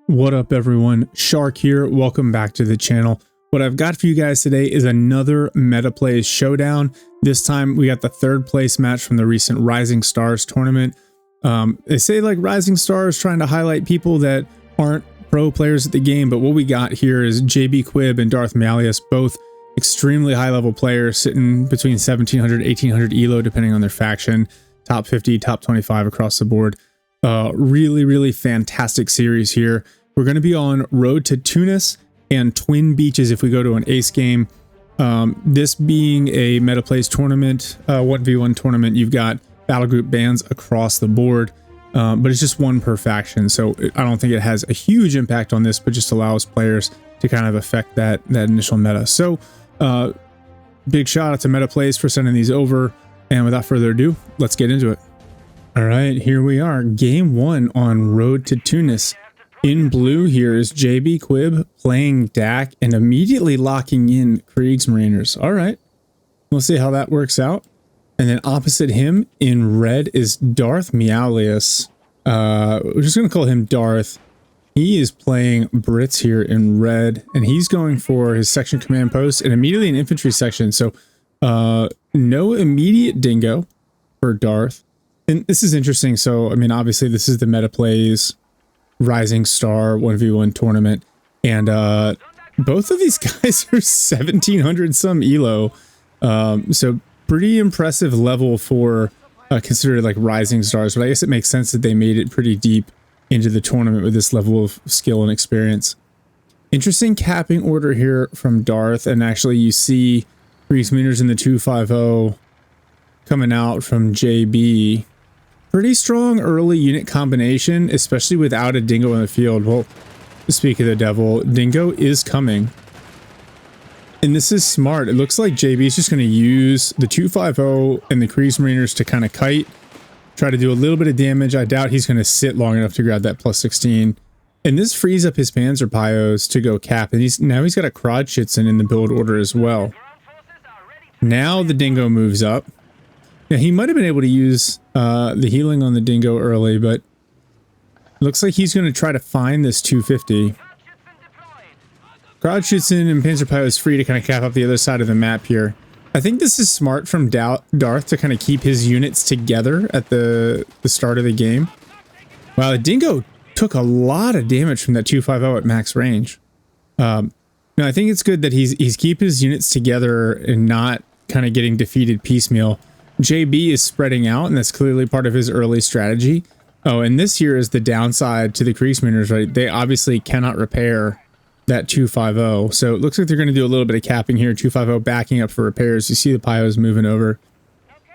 What up everyone, Shark here, welcome back to the channel. What I've got for you guys today is another MetaPlays showdown. This time we got the third place match from the recent Rising Stars tournament. They say like Rising Stars trying to highlight people that aren't pro players at the game, but what we got here is JBQUIB and Darth Meowlius, both extremely high level players sitting between 1700 1800 elo depending on their faction, top 50, top 25 across the board. Really fantastic series here. We're going to be on Road to Tunis and Twin Beaches if we go to an ace game. This being a MetaPlays tournament, 1v1 tournament, you've got battle group bans across the board, but it's just one per faction. So I don't think it has a huge impact on this, but just allows players to kind of affect that initial meta. So big shout out to MetaPlays for sending these over. And without further ado, let's get into it. All right, here we are. Game one on Road to Tunis. In blue here is JBQUIB playing DAC and immediately locking in Kriegsmariners. All right, we'll see how that works out. And then opposite him in red is Darth Meowlius. We're just going to call him Darth. He is playing Brits here in red, and he's going for his section command post and immediately an infantry section. So no immediate dingo for Darth. And this is interesting. So, I mean, obviously this is the MetaPlays Rising Star 1v1 tournament, and both of these guys are 1700 some elo, so pretty impressive level for considered like Rising Stars, but I guess it makes sense that they made it pretty deep into the tournament with this level of skill and experience. Interesting capping order here from Darth, and actually you see Kriegsmariners in the 250 coming out from JB. Pretty strong early unit combination, especially without a dingo in the field. Well, to speak of the devil, dingo is coming. And this is smart. It looks like JB is just going to use the 250 and the Kriegsmariners to kind of kite, try to do a little bit of damage. I doubt he's going to sit long enough to grab that plus 16. And this frees up his Panzer Pyos to go cap. And now he's got a Krogschützen in the build order as well. Now the dingo moves up. Yeah, he might have been able to use the healing on the dingo early, but looks like he's going to try to find this 250. Krogschützen and Panzer Pyos is free to kind of cap up the other side of the map here. I think this is smart from Darth to kind of keep his units together at the start of the game. Wow, the dingo took a lot of damage from that 250 at max range. No, I think it's good that he's keeping his units together and not kind of getting defeated piecemeal. JB is spreading out, and that's clearly part of his early strategy. Oh, and this here is the downside to the Kriegsmariners, right? They obviously cannot repair that 250, so it looks like they're going to do a little bit of capping here. 250 backing up for repairs. You see the Pyos moving over.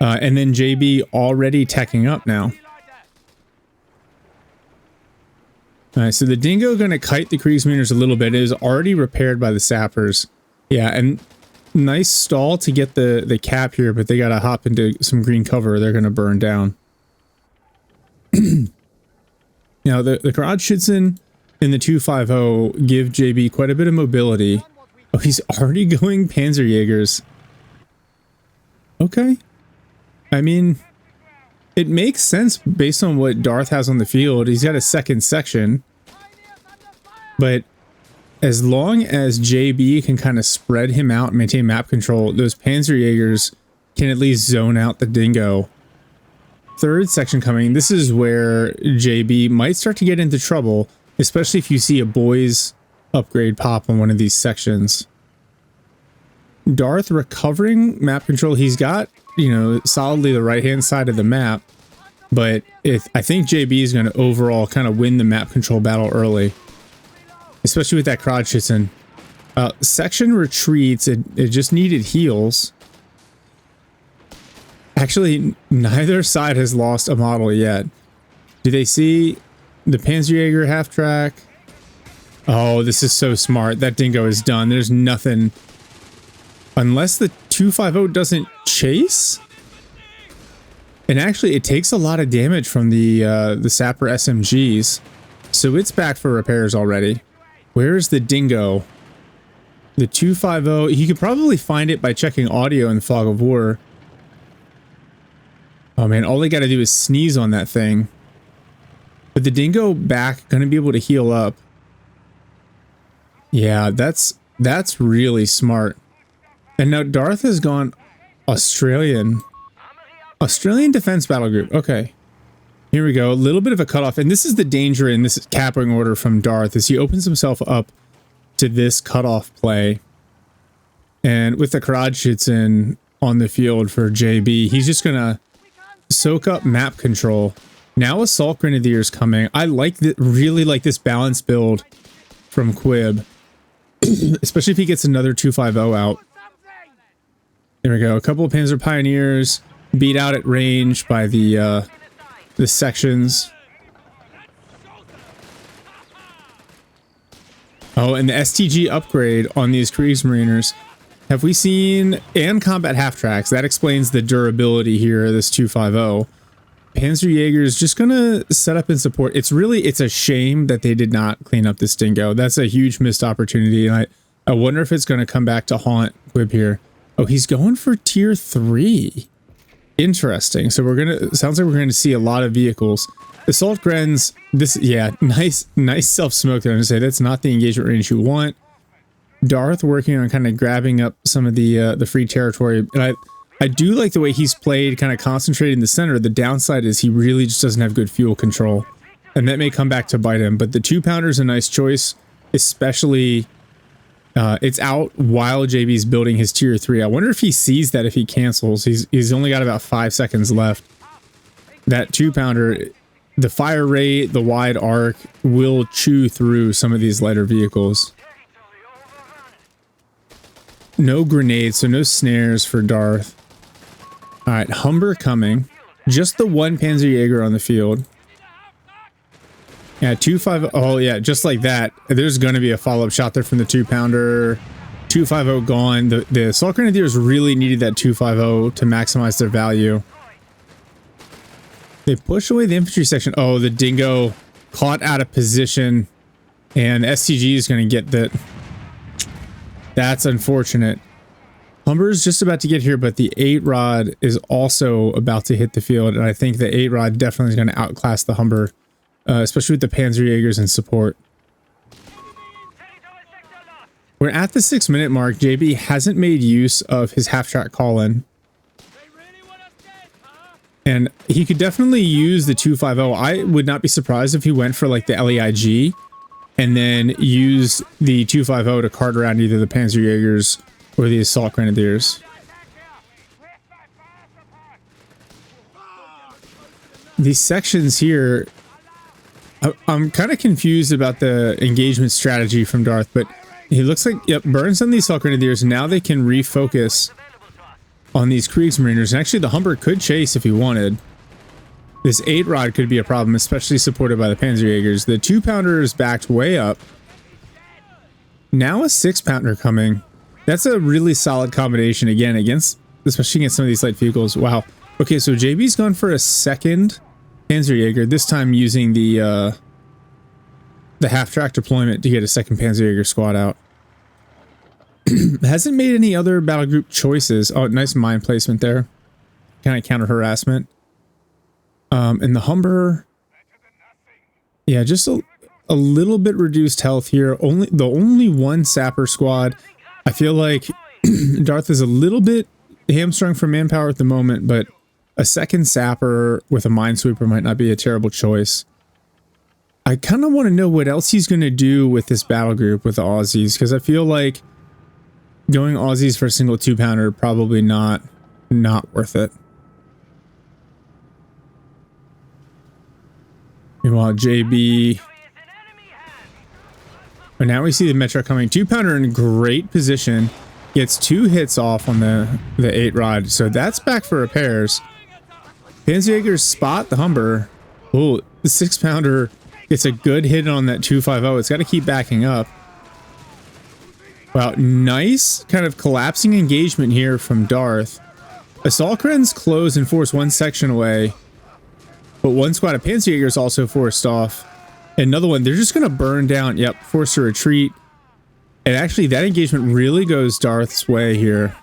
And then JB already teching up now. All right, so the dingo going to kite the Kriegsmariners a little bit. It is already repaired by the sappers. Yeah, and nice stall to get the cap here, but they got to hop into some green cover. They're going to burn down. Now, the Krogschützen in the 250 give JB quite a bit of mobility. Oh, he's already going Panzerjägers. Okay. I mean, it makes sense based on what Darth has on the field. He's got a second section, but as long as JB can kind of spread him out and maintain map control, those Panzerjägers can at least zone out the dingo. Third section coming. This is where JB might start to get into trouble, especially if you see a boys upgrade pop on one of these sections. Darth recovering map control. He's got, you know, solidly the right-hand side of the map, but I think JB is going to overall kind of win the map control battle early. Especially with that Krogschützen. Section retreats, it just needed heals. Actually, neither side has lost a model yet. Do they see the Panzerjäger half track? Oh, this is so smart. That dingo is done. There's nothing. Unless the 250 doesn't chase? And actually, it takes a lot of damage from the sapper SMGs. So it's back for repairs already. Where's the dingo? The 250, he could probably find it by checking audio in the Fog of War. Oh man, all they got to do is sneeze on that thing. But the dingo back, going to be able to heal up. Yeah, that's really smart. And now Darth has gone Australian defense battle group. Okay. Here we go. A little bit of a cutoff. And this is the danger in this capping order from Darth, is he opens himself up to this cutoff play. And with the Karadshitsin on the field for JB, he's just going to soak up map control. Now Assault Grenadiers coming. I like really like this balanced build from Quib. Especially if he gets another 250 out. There we go. A couple of Panzer Pioneers beat out at range by the sections. Oh, and the STG upgrade on these Kriegsmariners. Have we seen... And combat half-tracks. That explains the durability here of this 250. Panzerjäger is just gonna set up and support. It's a shame that they did not clean up this dingo. That's a huge missed opportunity, and I wonder if it's gonna come back to haunt Quib here. Oh, he's going for tier 3. Interesting. So sounds like we're gonna see a lot of vehicles. Assault Grens, nice self-smoke there. I'm gonna say that's not the engagement range you want. Darth working on kind of grabbing up some of the free territory, and I do like the way he's played, kind of concentrated in the center. The downside is he really just doesn't have good fuel control, and that may come back to bite him. But the 2-pounder is a nice choice, especially it's out while JB's building his tier 3. I wonder if he sees that if he cancels. He's only got about 5 seconds left. That 2-pounder, the fire rate, the wide arc will chew through some of these lighter vehicles. No grenades, so no snares for Darth. All right, Humber coming. Just the one Panzerjäger on the field. Yeah, 250. Oh, yeah, just like that. There's going to be a follow-up shot there from the 2-pounder. 250 gone. The Assault Grenadiers really needed that 250 to maximize their value. They push away the infantry section. Oh, the dingo caught out of position. And STG is going to get that. That's unfortunate. Humber is just about to get here, but the 8-rod is also about to hit the field, and I think the 8-rod definitely is going to outclass the Humber, especially with the Panzerjägers in support. We're at the 6-minute mark. JB hasn't made use of his half-track call-in. And he could definitely use the 250. I would not be surprised if he went for like the LEIG and then used the 250 to cart around either the Panzerjägers or the Assault Grenadiers. These sections here, I'm kind of confused about the engagement strategy from Darth, but he looks like, yep, burns on these Assault Grenadiers. Now they can refocus on these Kriegsmariners. And actually, the Humber could chase if he wanted. This 8-rod could be a problem, especially supported by the Panzerjägers. The 2-pounder is backed way up. Now a 6-pounder coming. That's a really solid combination, again, especially against some of these light vehicles. Wow. Okay, so JB's gone for a second Panzerjäger, this time using the half-track deployment to get a second Panzerjäger squad out. Hasn't made any other battle group choices. Oh, nice mine placement there. Kind of counter harassment. And the Humber, yeah, just a little bit reduced health here. The only one sapper squad. I feel like Darth is a little bit hamstrung for manpower at the moment, but a second sapper with a minesweeper might not be a terrible choice. I kind of want to know what else he's going to do with this battle group with the Aussies, because I feel like going Aussies for a single 2-pounder probably not worth it. Meanwhile, JB. But now we see the Metro coming. 2-pounder in great position. Gets 2 hits off on the 8-rod. So that's back for repairs. Panzerjägers spot the Humber. Oh, the 6-pounder gets a good hit on that 250. It's got to keep backing up. Wow, nice kind of collapsing engagement here from Darth. Assault Grens close and force one section away. But one squad of Panzerjägers also forced off. Another one, they're just going to burn down. Yep, forced to retreat. And actually, that engagement really goes Darth's way here.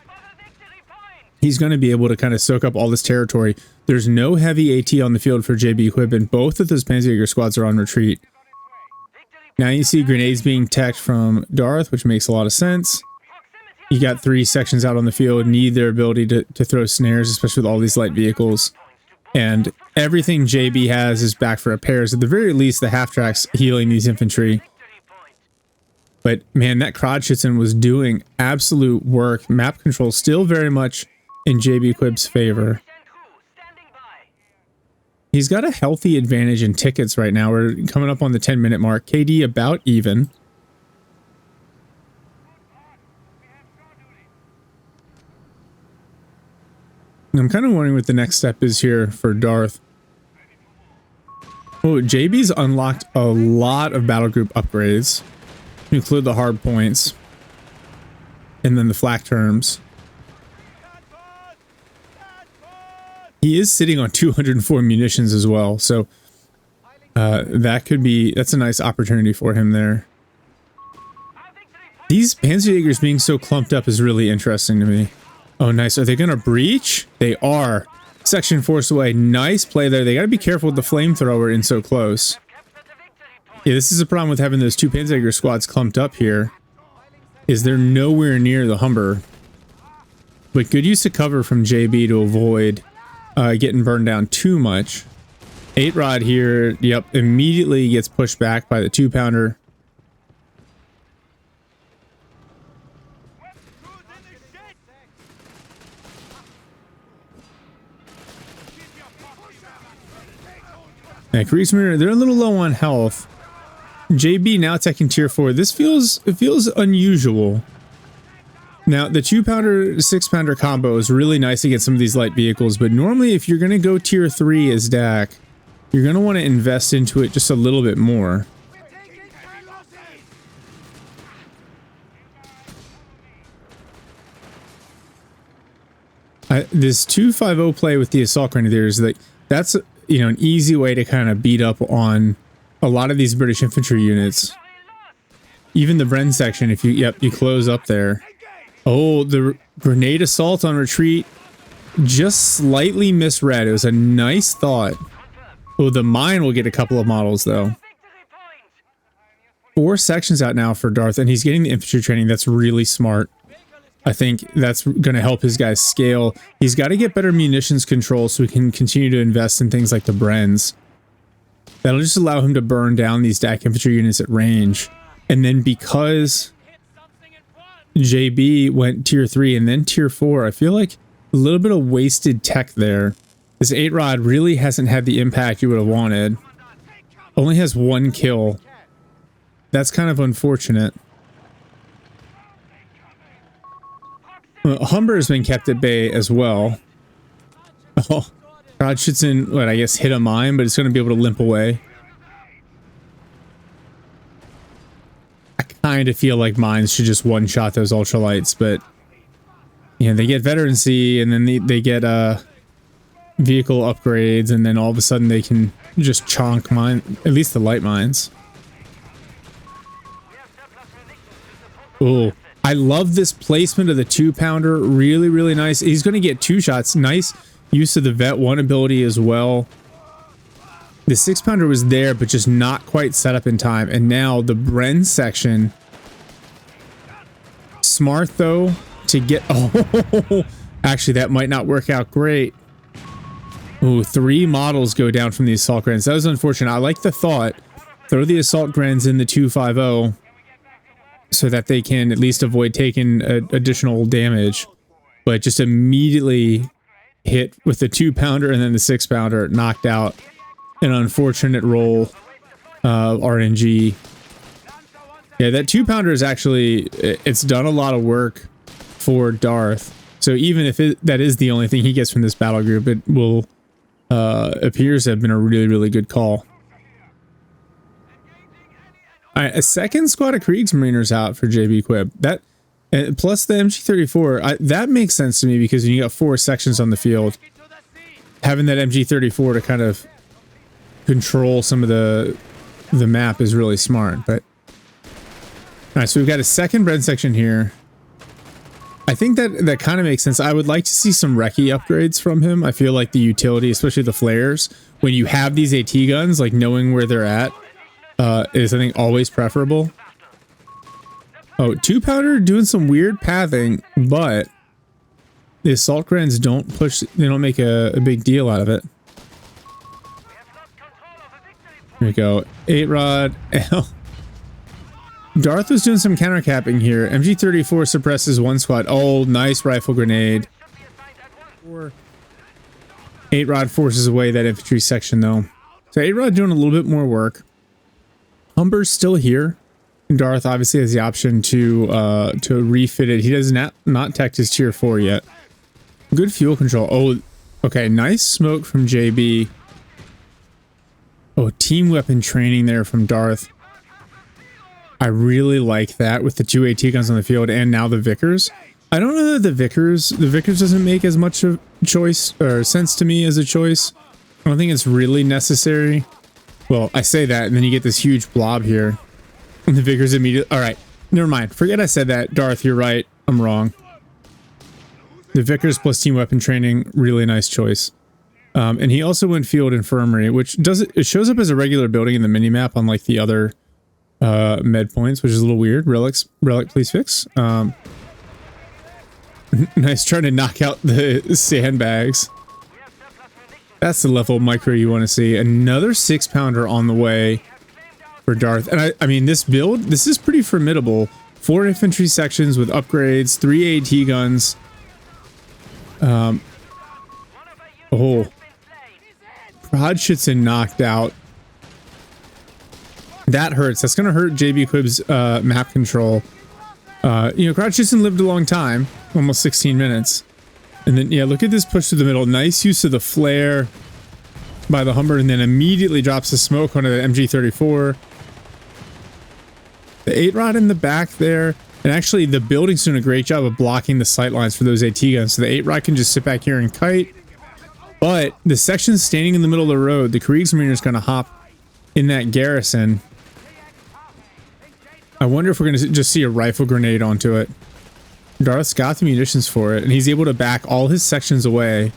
He's going to be able to kind of soak up all this territory. There's no heavy AT on the field for JBQUIB, and both of those Panzerjäger squads are on retreat. Now you see grenades being teched from Darth, which makes a lot of sense. You got 3 sections out on the field, need their ability to throw snares, especially with all these light vehicles. And everything JB has is back for repairs. At the very least, the half-tracks healing these infantry. But man, that CoH3 was doing absolute work. Map control still very much in JBQUIB's favor. He's got a healthy advantage in tickets right now. We're coming up on the 10-minute mark. KD about even. I'm kind of wondering what the next step is here for Darth. Oh, JB's unlocked a lot of battle group upgrades. Include the hard points. And then the flak terms. He is sitting on 204 munitions as well, so that's a nice opportunity for him there. These Panzerjägers being so clumped up is really interesting to me. Oh, nice. Are they going to breach? They are. Section forced away. Nice play there. They got to be careful with the flamethrower in so close. Yeah, this is a problem with having those 2 Panzerjäger squads clumped up here. Is they're nowhere near the Humber. But good use of cover from JB to avoid getting burned down too much. 8-Rod here, yep, immediately gets pushed back by the 2-pounder. Now, Kriegsmarine, they're a little low on health. JB now attacking tier 4. This feels unusual. Now, the 2-pounder, 6-pounder combo is really nice to get some of these light vehicles, but normally if you're going to go tier 3 as DAC, you're going to want to invest into it just a little bit more. This 250 play with the Assault Grenadiers, that's an easy way to kind of beat up on a lot of these British infantry units. Even the Bren section, if you close up there. Oh, the grenade assault on retreat just slightly misread. It was a nice thought. Oh, the mine will get a couple of models though. 4 sections out now for Darth, and he's getting the infantry training. That's really smart. I think that's going to help his guys scale. He's got to get better munitions control so he can continue to invest in things like the Brens. That'll just allow him to burn down these DAC infantry units at range. And then because JB went tier 3 and then tier 4, I feel like a little bit of wasted tech there. This 8-Rod really hasn't had the impact you would have wanted. Only has 1 kill. That's kind of unfortunate. Humber has been kept at bay as well. Oh, CoH3, what, I guess hit a mine, but it's going to be able to limp away. I kind of feel like mines should just one-shot those ultralights, but they get veterancy, and then they get vehicle upgrades, and then all of a sudden they can just chonk mine, at least the light mines. Oh. I love this placement of the 2-pounder. Really, really nice. He's going to get 2 shots. Nice use of the Vet 1 ability as well. The 6-pounder was there, but just not quite set up in time. And now the Bren section. Smart, though, to get... Oh, actually, that might not work out great. Ooh, 3 models go down from the Assault Grens. That was unfortunate. I like the thought. Throw the Assault Grens in the 250. So that they can at least avoid taking additional damage, but just immediately hit with the 2-pounder and then the 6-pounder, knocked out. An unfortunate roll of RNG. Yeah, that 2-pounder is actually, it's done a lot of work for Darth. So even if that is the only thing he gets from this battle group, it will appears to have been a really, really good call. All right, a second squad of Kriegsmariners out for JBQUIB. That plus the MG34, that makes sense to me because when you got 4 sections on the field, having that MG34 to kind of control some of the map is really smart. But all right, so we've got a second Bren section here. I think that kind of makes sense. I would like to see some recce upgrades from him. I feel like the utility, especially the flares, when you have these AT guns, like knowing where they're at, is I think always preferable. Oh, 2-pounder doing some weird pathing, but the assault grenades don't push, they don't make a big deal out of it. Here we go. 8-rod. Darth was doing some counter capping here. MG34 suppresses one squad. Oh, nice rifle grenade. 8-rod forces away that infantry section though. So 8-rod doing a little bit more work. Humber's still here. Darth obviously has the option to refit it. He does not tech his tier 4 yet. Good fuel control. Oh, okay. Nice smoke from JB. Oh, team weapon training there from Darth. I really like that with the 2 AT guns on the field and now the Vickers. I don't know that the Vickers doesn't make as much of choice or sense to me as a choice. I don't think it's really necessary. Well, I say that and then you get this huge blob here. And the Vickers immediately... Alright, never mind. Forget I said that. Darth, you're right. I'm wrong. The Vickers plus team weapon training, really nice choice. And he also went field infirmary, which it shows up as a regular building in the minimap unlike the other med points, which is a little weird. Relic, please fix. Nice trying to knock out the sandbags. That's the level of micro you want to see. Another 6-pounder on the way for Darth. And I mean, this build, this is pretty formidable. 4 infantry sections with upgrades, 3 AT guns. Oh. Prodschützen knocked out. That hurts. That's going to hurt JBQUIB's map control. You know, Prodschützen lived a long time. Almost 16 minutes. And then, yeah, look at this push to the middle. Nice use of the flare by the Humber, and then immediately drops the smoke onto the MG34. The 8-rod in the back there. And actually, the building's doing a great job of blocking the sight lines for those AT guns. So the 8-rod can just sit back here and kite. But the section's standing in the middle of the road. The Kriegsmarine is going to hop in that garrison. I wonder if we're going to just see a rifle grenade onto it. Darth's got the munitions for it, and he's able to back all his sections away.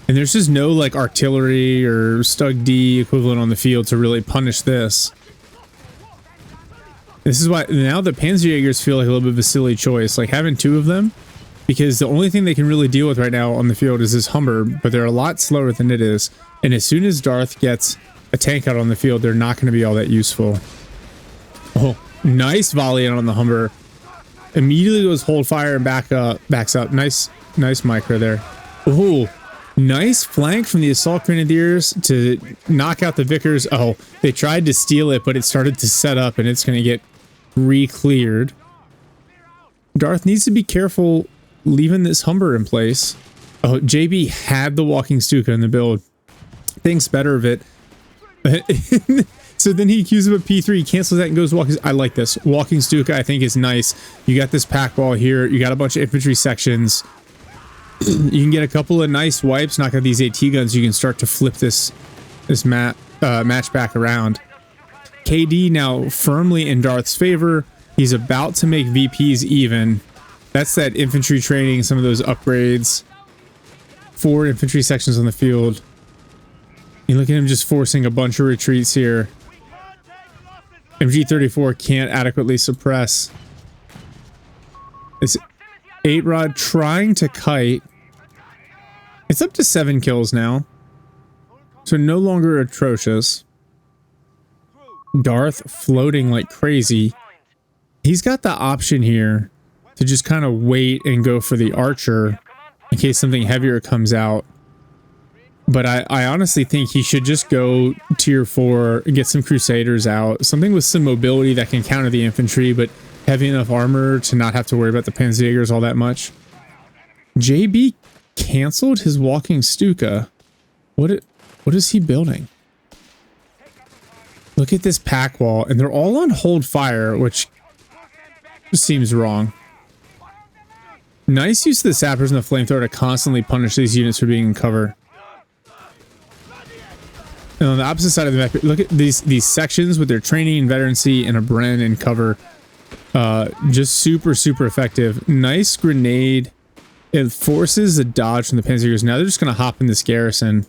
And there's just no, like, artillery or Stug D equivalent on the field to really punish this. This is why now the Panzerjägers feel like a little bit of a silly choice, like having 2 of them, because the only thing they can really deal with right now on the field is this Humber, but they're a lot slower than it is. And as soon as Darth gets a tank out on the field, they're not going to be all that useful. Oh, nice volley on the Humber. Immediately goes hold fire and backs up. Nice micro there. Oh, nice flank from the Assault Grenadiers to knock out the Vickers. Oh, they tried to steal it, but it started to set up and it's going to get re-cleared. Darth needs to be careful leaving this Humber in place. Oh, JB had the walking Stuka in the build. Thinks better of it. So then he accuses him of P3, he cancels that and goes walking. I like this. Walking Stuka I think is nice. You got this pack wall here. You got a bunch of infantry sections. You can get a couple of nice wipes, knock out these AT guns. You can start to flip this match back around. KD now firmly in Darth's favor. He's about to make VPs even. That's that infantry training, some of those upgrades. 4 infantry sections on the field. You look at him just forcing a bunch of retreats here. MG34 can't adequately suppress. This 8-rod trying to kite. It's up to 7 kills now. So no longer atrocious. Darth floating like crazy. He's got the option here to just kind of wait and go for the archer in case something heavier comes out. But I honestly think he should just go tier 4 and get some Crusaders out. Something with some mobility that can counter the infantry, but heavy enough armor to not have to worry about the Panzerjägers all that much. JB canceled his walking Stuka. What is he building? Look at this pack wall, and they're all on hold fire, which seems wrong. Nice use of the sappers and the flamethrower to constantly punish these units for being in cover. And on the opposite side of the map, look at these sections with their training and veterancy and a Bren in cover. Just super effective. Nice grenade. It forces a dodge from the Panzerjägers. Now they're just going to hop in this garrison.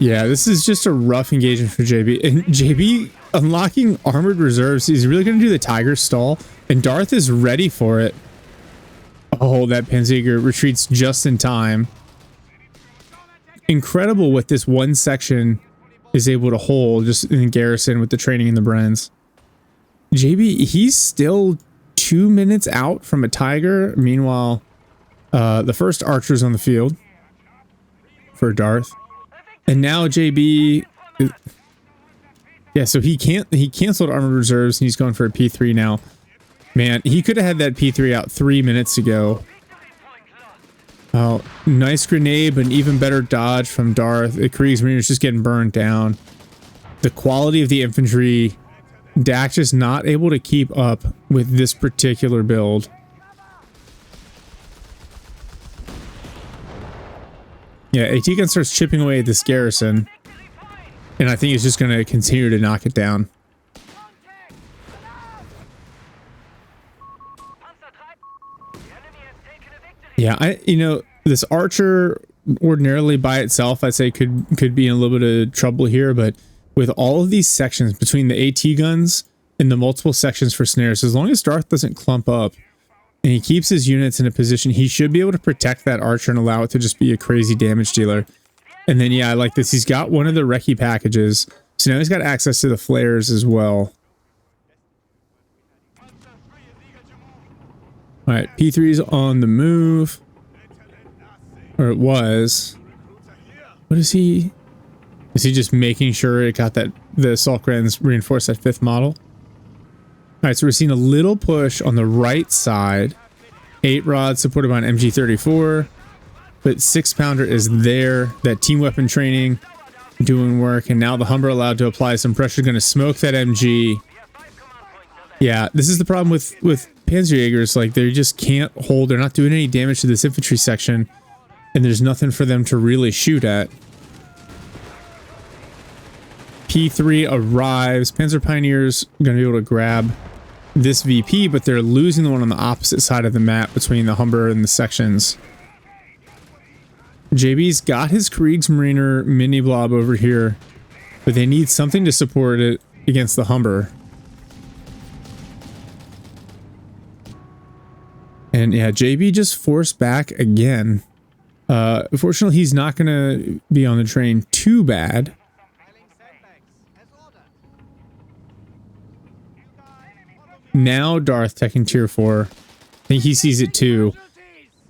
Yeah, this is just a rough engagement for JB. And JB unlocking armored reserves. He's really going to do the tiger stall. And Darth is ready for it. Oh, that Panzerjäger retreats just in time. Incredible what this one section is able to hold just in garrison with the training in the Brens. JB, he's still 2 minutes out from a tiger. Meanwhile, the first archer's on the field for Darth. And now JB, yeah, so he canceled armored reserves and he's going for a P3 now. Man, he could have had that P3 out 3 minutes ago. Oh, nice grenade, but an even better dodge from Darth. The Kriegsmariner's just getting burned down. The quality of the infantry, Dak just not able to keep up with this particular build. Yeah, AT gun starts chipping away at this garrison, and I think it's just going to continue to knock it down. Yeah, you know, this archer ordinarily by itself, I'd say could be in a little bit of trouble here, but with all of these sections between the AT guns and the multiple sections for snares, as long as Darth doesn't clump up and he keeps his units in a position, he should be able to protect that archer and allow it to just be a crazy damage dealer. And then, yeah, I like this. He's got one of the recce packages, so now he's got access to the flares as well. All right, P3's on the move. Or it was. What is he? Is he just making sure it got that the Salkrans reinforced that 5th model? All right, so we're seeing a little push on the right side. 8 rods supported by an MG34, but 6-pounder is there. That team weapon training doing work, and now the Humber allowed to apply some pressure. Going to smoke that MG. Yeah, this is the problem with Panzerjägers. Like, they just can't hold. They're not doing any damage to this infantry section, and there's nothing for them to really shoot at. P3 arrives. Panzer Pioneers going to be able to grab this VP, but they're losing the one on the opposite side of the map between the Humber and the sections. JB's got his Kriegsmariner mini blob over here, but they need something to support it against the Humber. And yeah, JB just forced back again. Fortunately, he's not going to be on the train too bad. Now Darth taking tier 4. I think he sees it too.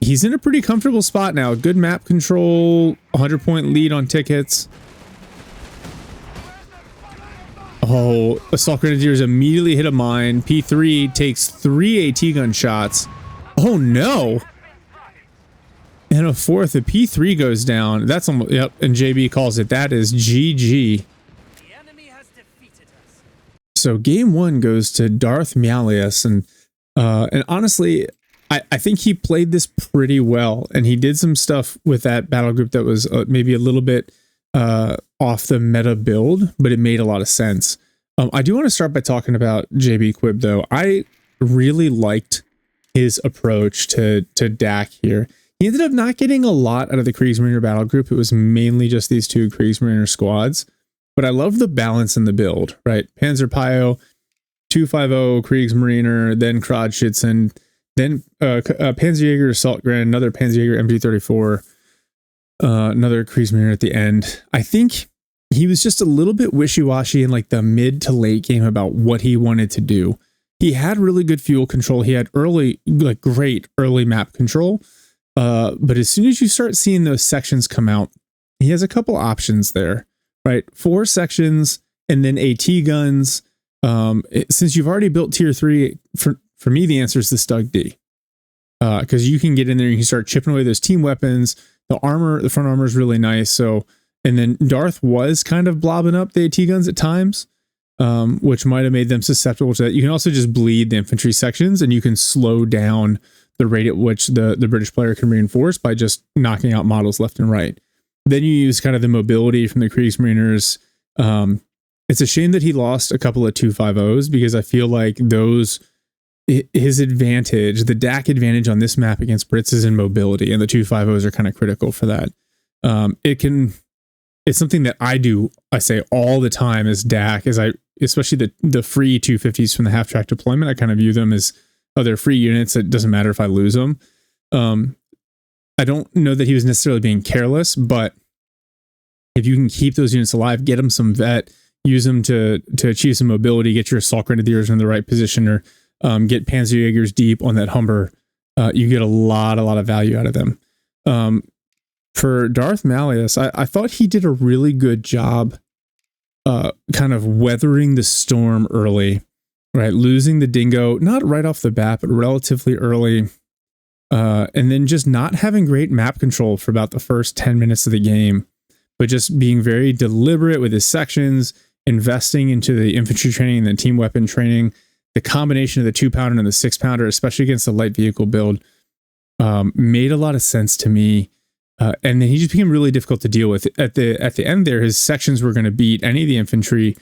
He's in a pretty comfortable spot now. Good map control, 100-point lead on tickets. Oh, Assault Grenadiers immediately hit a mine. P3 takes 3 AT gun shots. Oh no! And a 4th, the P3 goes down. That's almost, yep, and JB calls it. That is GG. So game 1 goes to Darth Meowlius, and honestly, I think he played this pretty well, and he did some stuff with that battle group that was maybe a little bit off the meta build, but it made a lot of sense. I do want to start by talking about JBQUIB though. I really liked his approach to Dak here. He ended up not getting a lot out of the Kriegsmariner battle group. It was mainly just these 2 Kriegsmariner squads. But I love the balance in the build, right? Panzer Pio, 250 Kriegsmariner, then Krodschützen, then Panzerjäger Assault Grand, another Panzerjäger MG34, another Kriegsmariner at the end. I think he was just a little bit wishy-washy in like the mid to late game about what he wanted to do. He had really good fuel control. He had great early map control. But as soon as you start seeing those sections come out, he has a couple options there. Right, 4 sections and then AT guns. Since you've already built tier 3, for me the answer is the Stug D, because you can get in there and you can start chipping away those team weapons. The armor, the front armor is really nice. So, and then Darth was kind of blobbing up the AT guns at times, which might have made them susceptible to that. You can also just bleed the infantry sections, and you can slow down the rate at which the British player can reinforce by just knocking out models left and right. Then you use kind of the mobility from the Kriegsmariners. It's a shame that he lost a couple of 250s, because I feel like his advantage, the Dak advantage on this map against Brits is in mobility, and the 250s are kind of critical for that. It can it's something that I say all the time as DAC, especially the free 250s from the half track deployment. I kind of view them as other free units. It doesn't matter if I lose them. I don't know that he was necessarily being careless, but if you can keep those units alive, get them some vet, use them to achieve some mobility, get your assault grenadiers in the right position, or get Panzerjägers deep on that Humber, you get a lot of value out of them. For Darth Meowlius, I thought he did a really good job kind of weathering the storm early, right? Losing the dingo, not right off the bat, but relatively early. And then just not having great map control for about the first 10 minutes of the game, but just being very deliberate with his sections, investing into the infantry training and the team weapon training. The combination of the 2-pounder and the 6-pounder, especially against the light vehicle build, made a lot of sense to me. And then he just became really difficult to deal with. At the end there, his sections were going to beat any of the infantry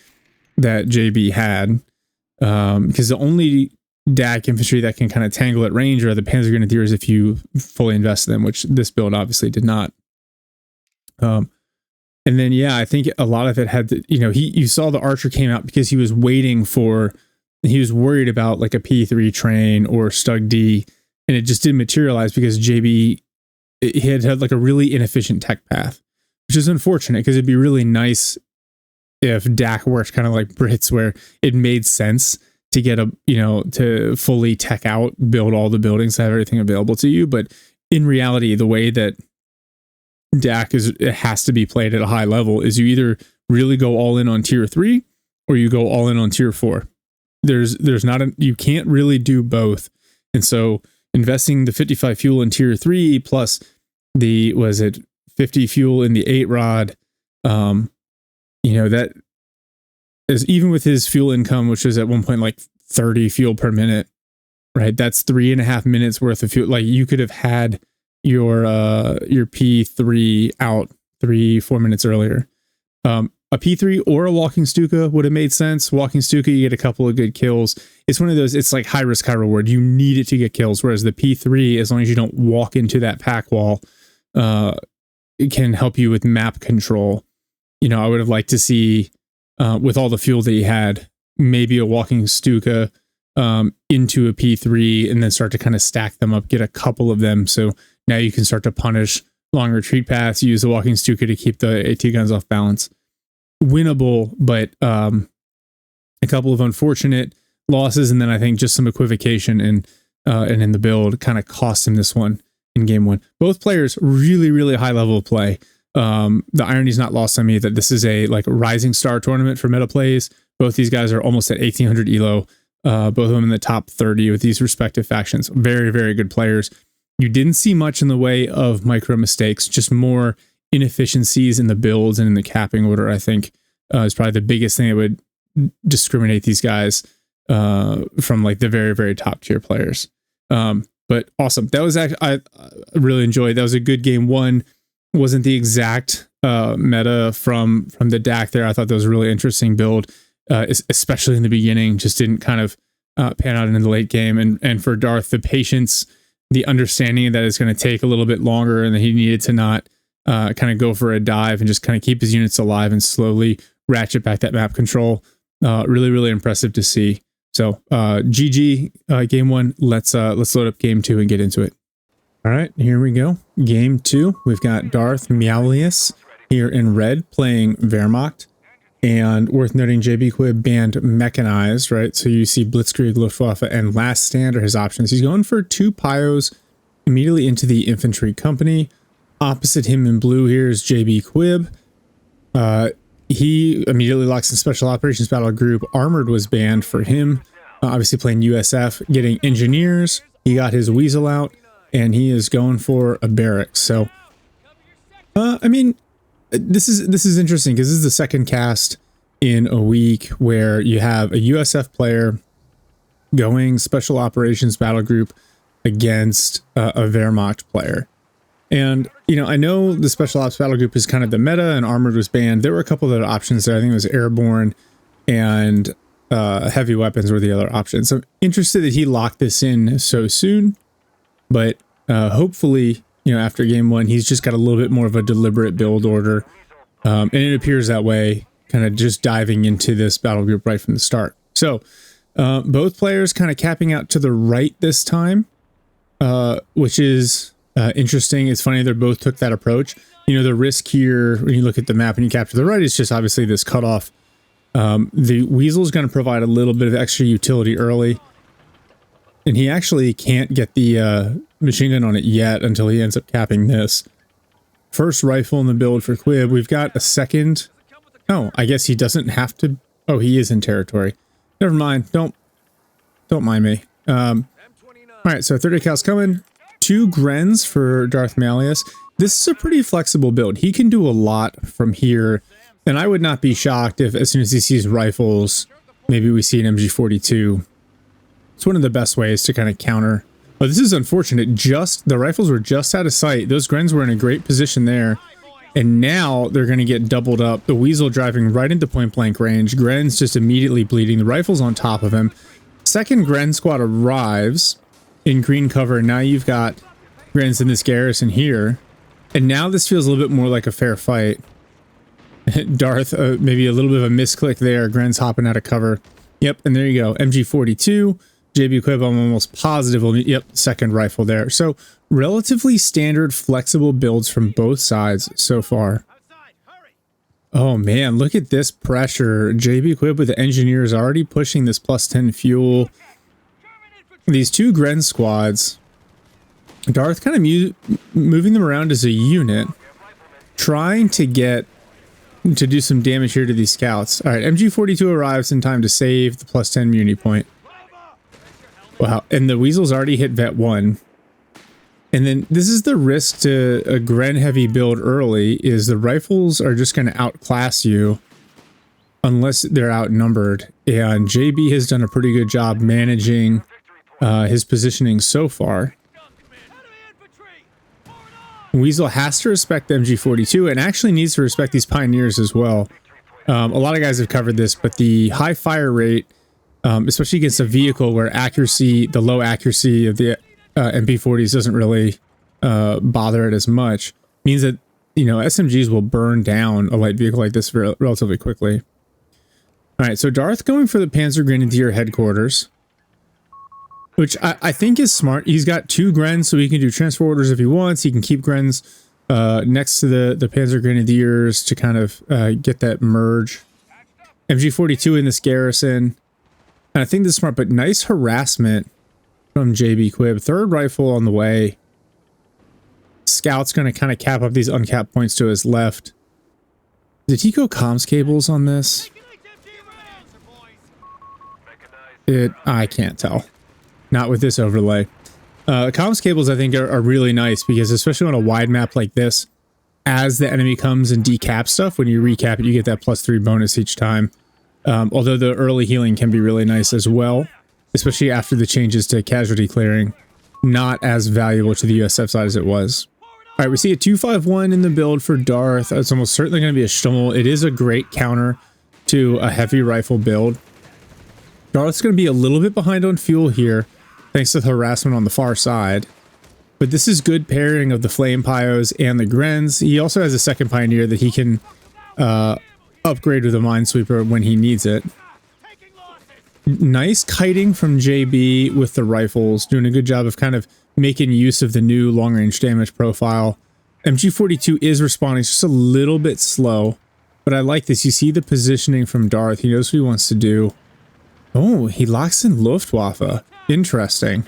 that JB had, because the only DAC infantry that can kind of tangle at range are the Panzer Grenadiers if you fully invest in them, which this build obviously did not. And then, yeah, I think a lot of it had to, you saw the Archer came out because he was worried about like a P3 train or Stug D, and it just didn't materialize because JB, he had like a really inefficient tech path, which is unfortunate because it'd be really nice if DAC worked kind of like Brits, where it made sense to get to fully tech out, build all the buildings, have everything available to you. But in reality, the way that DAC it has to be played at a high level is you either really go all in on tier 3 or you go all in on tier 4. You can't really do both. And so investing the 55 fuel in tier 3 plus the 50 fuel in the 8 rod, that is, even with his fuel income, which was at one point like 30 fuel per minute, right? That's 3.5 minutes worth of fuel. Like, you could have had your P3 out 3-4 minutes earlier. A P3 or a walking Stuka would have made sense. Walking Stuka, you get a couple of good kills. It's one of those, it's like high risk, high reward. You need it to get kills. Whereas the P3, as long as you don't walk into that pack wall, it can help you with map control. I would have liked to see, with all the fuel that he had, maybe a walking Stuka into a P3 and then start to kind of stack them up, get a couple of them. So now you can start to punish long retreat paths, use the walking Stuka to keep the AT guns off balance. Winnable, but a couple of unfortunate losses, and then I think just some equivocation and in the build kind of cost him this one in game 1. Both players really high level of play. The irony is not lost on me that this is a like rising star tournament for MetaPlays. Both these guys are almost at 1800 elo. Both of them in the top 30 with these respective factions. Very good players. You didn't see much in the way of micro mistakes, just more inefficiencies in the builds and in the capping order. I think is probably the biggest thing that would discriminate these guys from like the very top tier players. But awesome. That was actually, I really enjoyed. That was a good game 1. Wasn't the exact meta from the DAC there. I thought that was a really interesting build, especially in the beginning. Just didn't kind of pan out in the late game. And for Darth, the patience, the understanding that it's going to take a little bit longer, and that he needed to not kind of go for a dive and just kind of keep his units alive and slowly ratchet back that map control. Really impressive to see. So GG game 1. Let's load up game 2 and get into it. All right, here we go. Game 2. We've got Darth Meowlius here in red playing Wehrmacht. And worth noting, JBQUIB banned mechanized, right? So you see Blitzkrieg, Luftwaffe, and Last Stand are his options. He's going for 2 Pyos immediately into the infantry company. Opposite him in blue here is JBQUIB. He immediately locks in Special Operations Battle Group. Armored was banned for him. Obviously playing USF, getting engineers. He got his Weasel out, and he is going for a barracks. So, I mean, this is interesting because this is the second cast in a week where you have a USF player going Special Operations Battle Group against a Wehrmacht player. And, I know the Special Ops Battle Group is kind of the meta, and Armored was banned. There were a couple of other options there. I think it was Airborne and Heavy Weapons were the other options. So I'm interested that he locked this in so soon, but hopefully, after game 1, he's just got a little bit more of a deliberate build order. And it appears that way, kind of just diving into this battle group right from the start. So both players kind of capping out to the right this time, which is interesting. It's funny they both took that approach. You know, the risk here, when you look at the map and you cap to the right, is just obviously this cutoff. The Weasel is going to provide a little bit of extra utility early. And he actually can't get the machine gun on it yet until he ends up capping this. First rifle in the build for Quib. We've got a second. Oh, I guess he doesn't have to. Oh, he is in territory. Never mind. Don't mind me. All right, so 30 cal's coming. 2 Grens for Darth Meowlius. This is a pretty flexible build. He can do a lot from here. And I would not be shocked if as soon as he sees rifles, maybe we see an MG42. It's one of the best ways to kind of counter. Oh, this is unfortunate. Just the rifles were just out of sight. Those Grens were in a great position there. And now they're going to get doubled up. The Weasel driving right into point blank range. Gren's just immediately bleeding. The rifle's on top of him. Second Gren squad arrives in green cover. Now you've got Grens in this garrison here. And now this feels a little bit more like a fair fight. Darth, maybe a little bit of a misclick there. Gren's hopping out of cover. Yep, and there you go. MG42. JBQUIB, I'm almost positive. Yep, second rifle there. So relatively standard, flexible builds from both sides so far. Oh man, look at this pressure. JBQUIB with the engineers already pushing this +10 fuel. These 2 Gren squads. Darth kind of moving them around as a unit, trying to do some damage here to these scouts. All right, MG42 arrives in time to save the +10 muni point. Wow, and the Weasel's already hit Vet 1. And then this is the risk to a Gren heavy build early, is the rifles are just going to outclass you unless they're outnumbered. And JB has done a pretty good job managing his positioning so far. Weasel has to respect the MG42 and actually needs to respect these Pioneers as well. A lot of guys have covered this, but the high fire rate, especially against a vehicle where accuracy, the low accuracy of the MP40s doesn't really bother it as much, means that, you know, SMGs will burn down a light vehicle like this relatively quickly. All right, so Darth going for the Panzer Grenadier headquarters, which I think is smart. He's got 2 Grens, so he can do transfer orders if he wants. He can keep Grens next to the Panzer Grenadiers to kind of get that merge. MG42 in this garrison. And I think this is smart, but nice harassment from JBQUIB. Third rifle on the way. Scout's going to kind of cap up these uncapped points to his left. Did he go comms cables on this? I can't tell. Not with this overlay. Comms cables, I think, are really nice because, especially on a wide map like this, as the enemy comes and decaps stuff, when you recap it, you get that +3 bonus each time. Although the early healing can be really nice as well, especially after the changes to casualty clearing. Not as valuable to the USF side as it was. All right, we see a 251 in the build for Darth. It's almost certainly going to be a Stummel. It is a great counter to a heavy rifle build. Darth's going to be a little bit behind on fuel here, thanks to the harassment on the far side. But this is good pairing of the Flame Pyos and the Grens. He also has a second Pioneer that he can upgrade with a Minesweeper when he needs it. Nice kiting from JB with the rifles, doing a good job of kind of making use of the new long-range damage profile. MG42 is responding just a little bit slow, but I like this. You see the positioning from Darth. He knows what he wants to do. Oh, he locks in Luftwaffe. Interesting.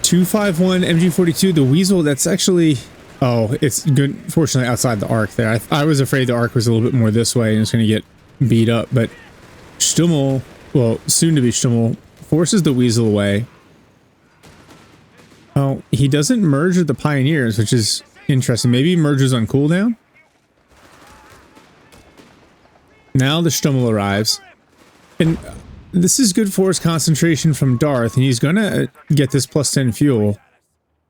251 MG42, the Weasel, that's actually... Oh, it's good. Fortunately, outside the arc there. I was afraid the arc was a little bit more this way and it's going to get beat up, but Stummel, well, soon to be Stummel, forces the Weasel away. Oh, he doesn't merge with the Pioneers, which is interesting. Maybe he merges on cooldown? Now the Stummel arrives. And this is good force concentration from Darth, and he's going to get this +10 fuel.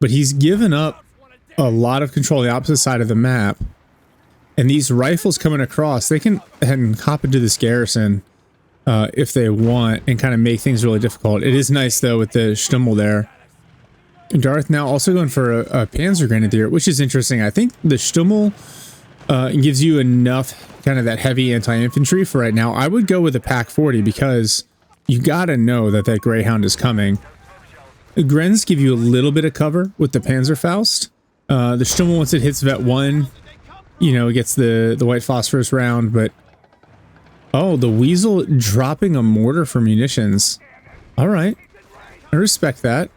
But he's given up a lot of control on the opposite side of the map. And these rifles coming across, they can head and hop into this garrison if they want and kind of make things really difficult. It is nice, though, with the Stummel there. Darth now also going for a Panzer Grenadier, which is interesting. I think the Stummel It gives you enough kind of that heavy anti-infantry for right now. I would go with a Pack 40 because you gotta know that that Greyhound is coming. The Grens give you a little bit of cover with the Panzerfaust. The Stummel, once it hits Vet 1, you know, it gets the white phosphorus round, but... Oh, the Weasel dropping a mortar for munitions. Alright. I respect that.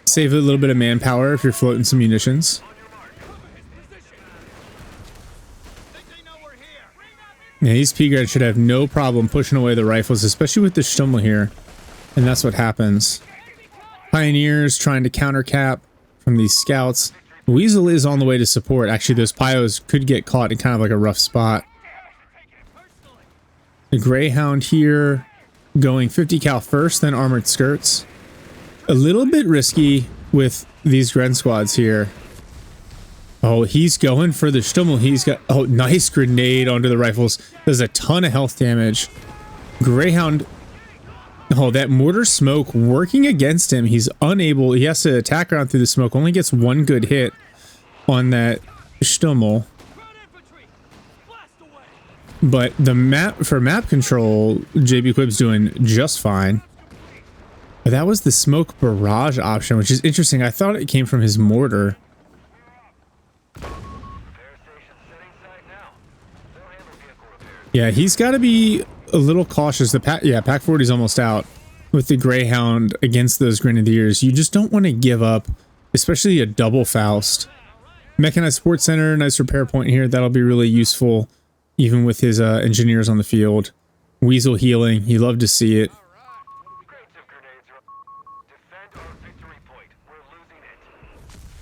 Save a little bit of manpower if you're floating some munitions. Yeah, these P-Guards should have no problem pushing away the rifles, especially with the Stummel here. And that's what happens. Pioneers trying to countercap from these scouts. Weasel is on the way to support. Actually, those Pios could get caught in kind of like a rough spot. The Greyhound here going 50 cal first, then armored skirts. A little bit risky with these Gren squads here. Oh, he's going for the Stummel. He's got... Oh, nice grenade onto the rifles. Does a ton of health damage. Greyhound... Oh, that mortar smoke working against him. He's unable... He has to attack around through the smoke. Only gets one good hit on that Stummel. But the map... For map control, JBQUIB's doing just fine. But that was the smoke barrage option, which is interesting. I thought it came from his mortar. Yeah, he's got to be a little cautious. The Pack 40 is almost out with the Greyhound against those Grenadiers. You just don't want to give up, especially a double Faust. Mechanized Sports Center, nice repair point here. That'll be really useful, even with his engineers on the field. Weasel healing, you love to see it.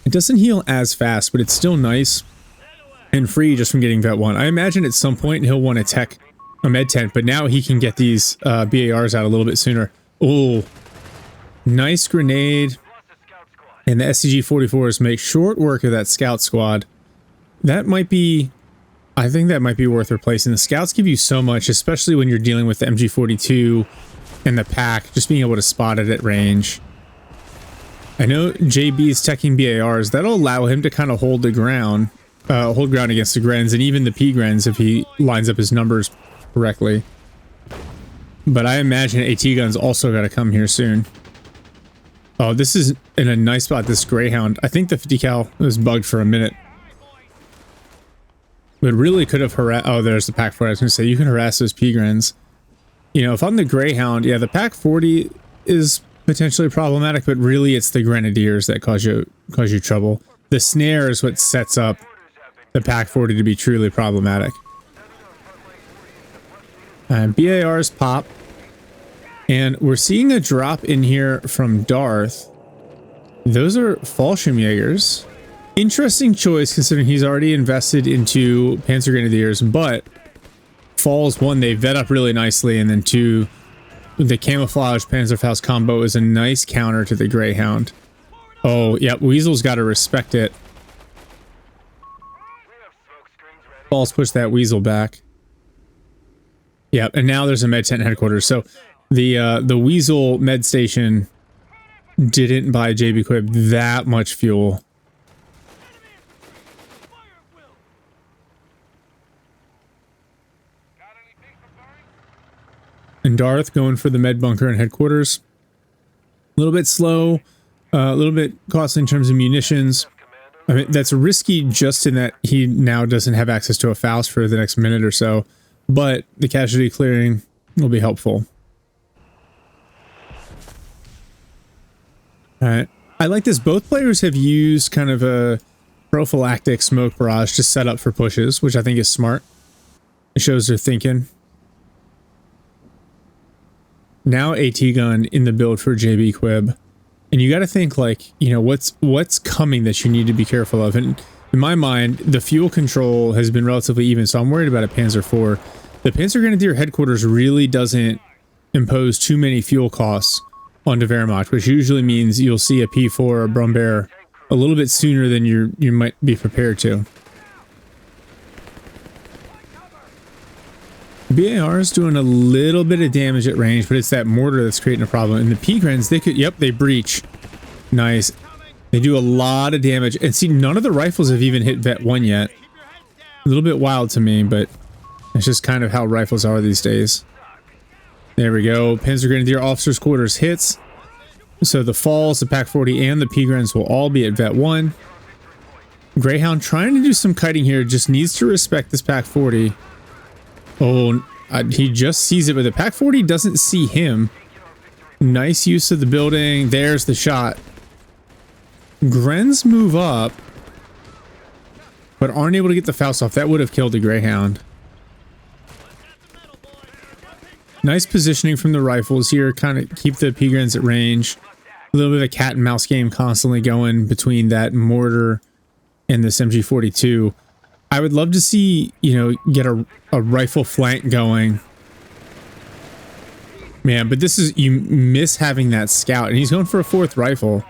It doesn't heal as fast, but it's still nice and free just from getting Vet 1. I imagine at some point he'll want to tech a med tent, but now he can get these BARs out a little bit sooner. Oh, nice grenade. And the SCG-44s make short work of that scout squad. That might be... I think that might be worth replacing. The scouts give you so much, especially when you're dealing with the MG42 and the pack, just being able to spot it at range. I know JB is teching BARs. That'll allow him to kind of hold ground against the Grens and even the P-Grens if he lines up his numbers correctly. But I imagine AT guns also got to come here soon. Oh, this is in a nice spot, this Greyhound. I think the 50 cal was bugged for a minute. But really could have harassed... Oh, there's the Pack 40. I was going to say, you can harass those P-Grens. You know, if I'm the Greyhound, yeah, the Pack 40 is potentially problematic, but really it's the Grenadiers that cause you trouble. The snare is what sets up the Pack 40 to be truly problematic. And BARs pop. And we're seeing a drop in here from Darth. Those are Fallschirmjägers. Interesting choice considering he's already invested into Panzer Grenadiers, but Falls, one, they vet up really nicely, and then two, the camouflage Panzerfaust combo is a nice counter to the Greyhound. Oh, yeah, Weasel's got to respect it. Falls push that Weasel back. Yeah, and now there's a med tent headquarters. So the Weasel med station didn't buy JBQUIB that much fuel. And Darth going for the med bunker and headquarters. A little bit slow, a little bit costly in terms of munitions. I mean, that's risky just in that he now doesn't have access to a Faust for the next minute or so, but the casualty clearing will be helpful. All right. I like this. Both players have used kind of a prophylactic smoke barrage to set up for pushes, which I think is smart. It shows they're thinking. Now AT gun in the build for JBQUIB. And you got to think like, you know, what's coming that you need to be careful of. And in my mind, the fuel control has been relatively even, so I'm worried about a Panzer IV. The Panzer Grenadier headquarters really doesn't impose too many fuel costs onto Wehrmacht, which usually means you'll see a P4 or a Brummbär a little bit sooner than you might be prepared to. BAR is doing a little bit of damage at range, but it's that mortar that's creating a problem. And the P-Grens, they could... Yep, they breach. Nice. They do a lot of damage. And see, none of the rifles have even hit Vet 1 yet. A little bit wild to me, but it's just kind of how rifles are these days. There we go. Panzer Grenadier Officer's Quarters hits. So the Falls, the Pak-40, and the P-Grens will all be at Vet 1. Greyhound trying to do some kiting here, just needs to respect this Pak-40. Oh, he just sees it, but the Pak-40 doesn't see him. Nice use of the building. There's the shot. Grens move up, but aren't able to get the Faust off. That would have killed the Greyhound. Nice positioning from the rifles here. Kind of keep the P-Grens at range. A little bit of a cat and mouse game constantly going between that mortar and this MG42. I would love to see, you know, get a rifle flank going. Man, but this is, you miss having that scout, and he's going for a 4th rifle.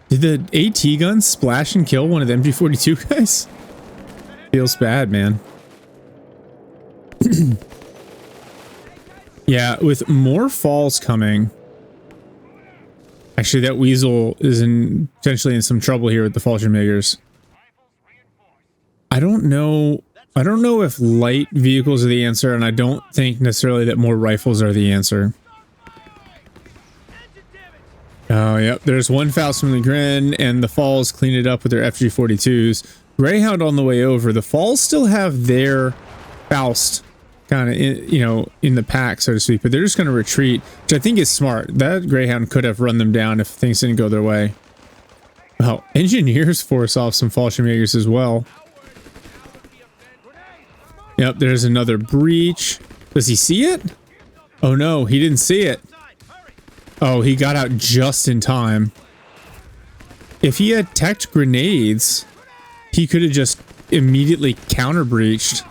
Did the AT gun splash and kill one of the MG42 guys? Feels bad, man. Yeah, with more falls coming. Actually, that Weasel is potentially in some trouble here with the Fallschirmjägers. I don't know if light vehicles are the answer, and I don't think necessarily that more rifles are the answer. Oh, yep. There's one Faust from the Gren, and the Falls clean it up with their FG42s. Greyhound on the way over. The Falls still have their Faust kind of, you know, in the pack, so to speak, but they're just going to retreat, which I think is smart. That Greyhound could have run them down if things didn't go their way. Well, Engineers force off some Fallschirmjägers as well. Yep, there's another breach. Does he see it? Oh no, he didn't see it. Oh, he got out just in time. If he had teched grenades, he could have just immediately counter breached.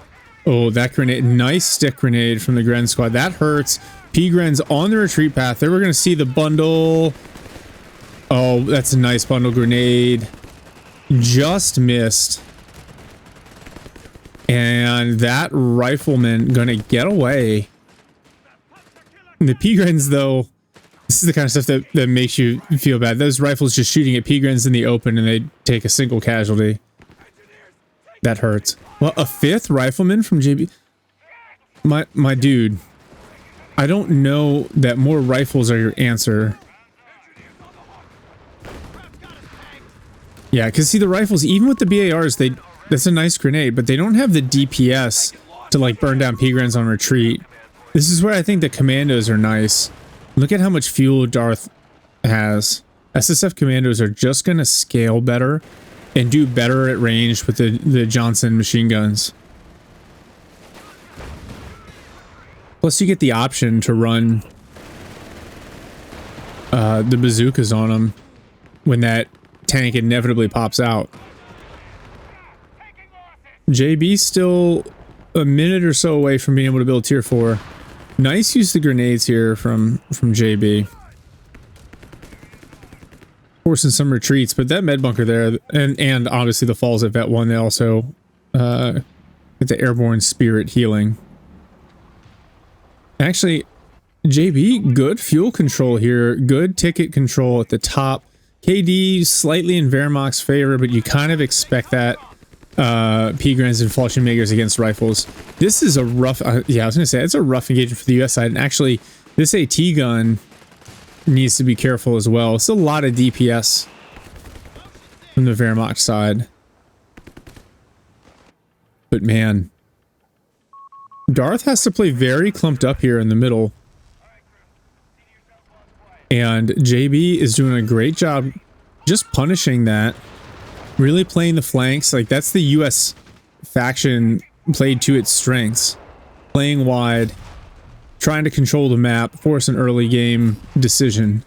Oh, that grenade, nice stick grenade from the Gren squad. That hurts. P-Gren's on the retreat path. They were going to see the bundle. Oh, that's a nice bundle grenade. Just missed. And that rifleman gonna get away. And the P-Grens, though, this is the kind of stuff that makes you feel bad. Those rifles just shooting at P-Grens in the open and they take a single casualty. That hurts. Well, a 5th rifleman from JB. My dude. I don't know that more rifles are your answer. Yeah, because see, the rifles, even with the BARs, that's a nice grenade, but they don't have the DPS to like burn down P-Grens on retreat. This is where I think the commandos are nice. Look at how much fuel Darth has. SSF commandos are just going to scale better and do better at range with the Johnson machine guns. Plus you get the option to run the bazookas on them when that tank inevitably pops out. JB still a minute or so away from being able to build tier 4. Nice use of the grenades here from JB. Forcing some retreats, but that med bunker there, and obviously the falls at Vet 1, they also get the airborne spirit healing. Actually, JB, good fuel control here, good ticket control at the top. KD slightly in Wehrmacht's favor, but you kind of expect that. P-Grens and Fallschirmjägers against rifles. This is a rough, yeah, I was gonna say, it's a rough engagement for the US side, and actually, this AT gun needs to be careful as well. It's a lot of DPS from the Wehrmacht side. But man, Darth has to play very clumped up here in the middle. And JB is doing a great job just punishing that. Really playing the flanks. Like, that's the US faction played to its strengths. Playing wide, trying to control the map, force an early game decision.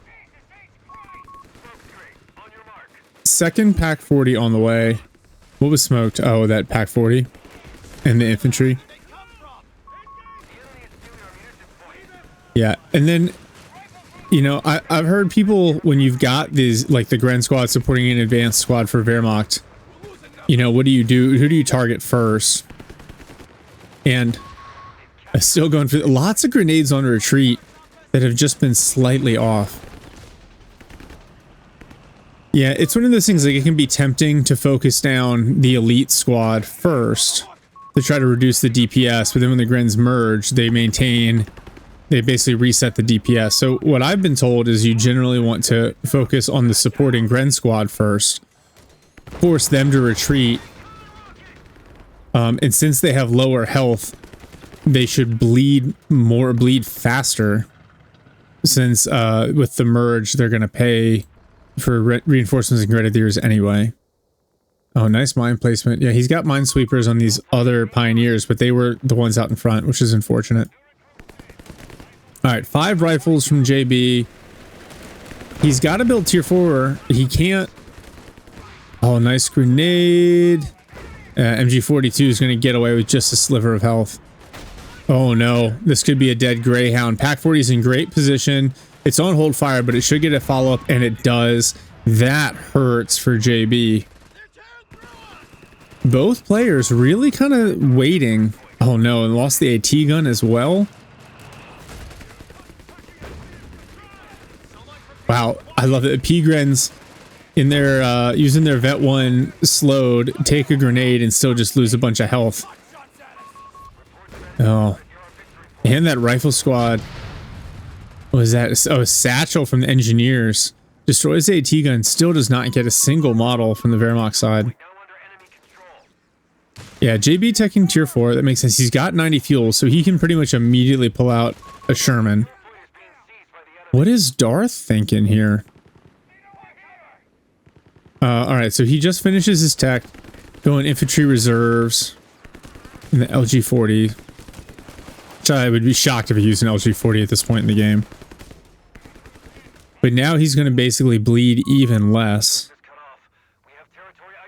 Second Pak-40 on the way. What was smoked? Oh, that Pak-40 and the infantry. Yeah, and then, you know, I've heard people, when you've got these, like the Gren squad supporting an advanced squad for Wehrmacht, you know, what do you do? Who do you target first? And I'm still going for lots of grenades on retreat that have just been slightly off. Yeah, it's one of those things, like, it can be tempting to focus down the elite squad first to try to reduce the DPS, but then when the Grens merge, they basically reset the DPS. So what I've been told is you generally want to focus on the supporting Gren squad first, force them to retreat, and since they have lower health, they should bleed faster, since with the merge, they're going to pay for reinforcements and grenadiers anyway. Oh, nice mine placement. Yeah, he's got minesweepers on these other pioneers, but they were the ones out in front, which is unfortunate. All right, 5 rifles from JB. He's got to build tier 4. He can't. Oh, nice grenade. MG42 is going to get away with just a sliver of health. Oh no, this could be a dead Greyhound. Pack 40 is in great position. It's on hold fire, but it should get a follow-up, and it does. That hurts for JB. Both players really kind of waiting. Oh no, and lost the AT gun as well. Wow, I love it. P-Grens in their using their Vet 1 slowed, take a grenade and still just lose a bunch of health. Oh, and that rifle squad. What was that? Oh, a satchel from the engineers. Destroys the AT gun, still does not get a single model from the Wehrmacht side. Yeah, JB teching tier 4, that makes sense. He's got 90 fuel, so he can pretty much immediately pull out a Sherman. What is Darth thinking here? Alright, so he just finishes his tech, going infantry reserves in the LG40. Which I would be shocked if he used an LG40 at this point in the game. But now he's going to basically bleed even less.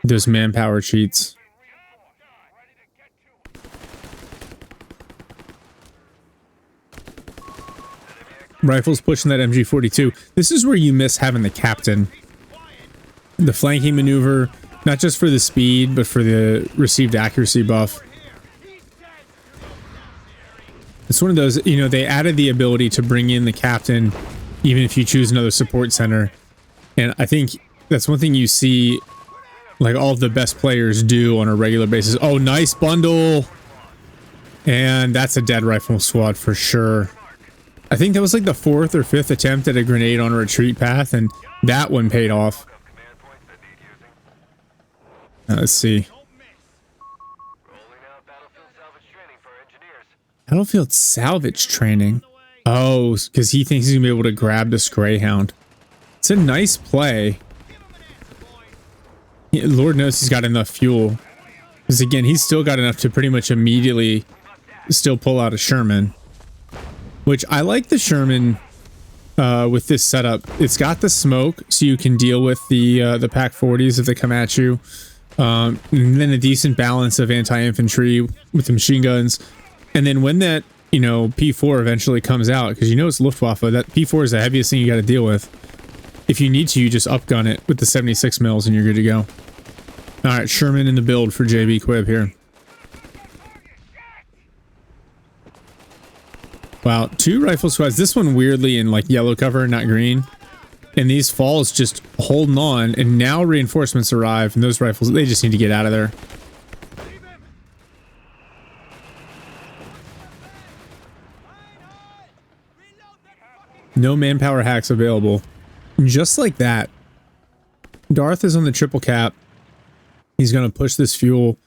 Those manpower cheats. Rifles pushing that MG42. This is where you miss having the captain. The flanking maneuver, not just for the speed, but for the received accuracy buff. It's one of those, you know, they added the ability to bring in the captain even if you choose another support center. And I think that's one thing you see, like, all of the best players do on a regular basis. Oh, nice bundle! And that's a dead rifle squad for sure. I think that was like the 4th or 5th attempt at a grenade on a retreat path, and that one paid off. Let's see. Battlefield salvage training. Oh, because he thinks he's gonna be able to grab this Greyhound. It's a nice play. Lord knows he's got enough fuel. Because again, he's still got enough to pretty much immediately still pull out a Sherman. Which I like the Sherman with this setup. It's got the smoke, so you can deal with the Pack 40s if they come at you. And then a decent balance of anti-infantry with the machine guns. And then when that, you know, P4 eventually comes out, because you know it's Luftwaffe, that P4 is the heaviest thing you got to deal with. If you need to, you just upgun it with the 76 mils and you're good to go. All right, Sherman in the build for JBQUIB here. Wow, 2 rifle squads. This one weirdly in like yellow cover, not green. And these falls just holding on, and now reinforcements arrive, and those rifles, they just need to get out of there. No manpower hacks available. Just like that. Darth is on the triple cap. He's going to push this fuel.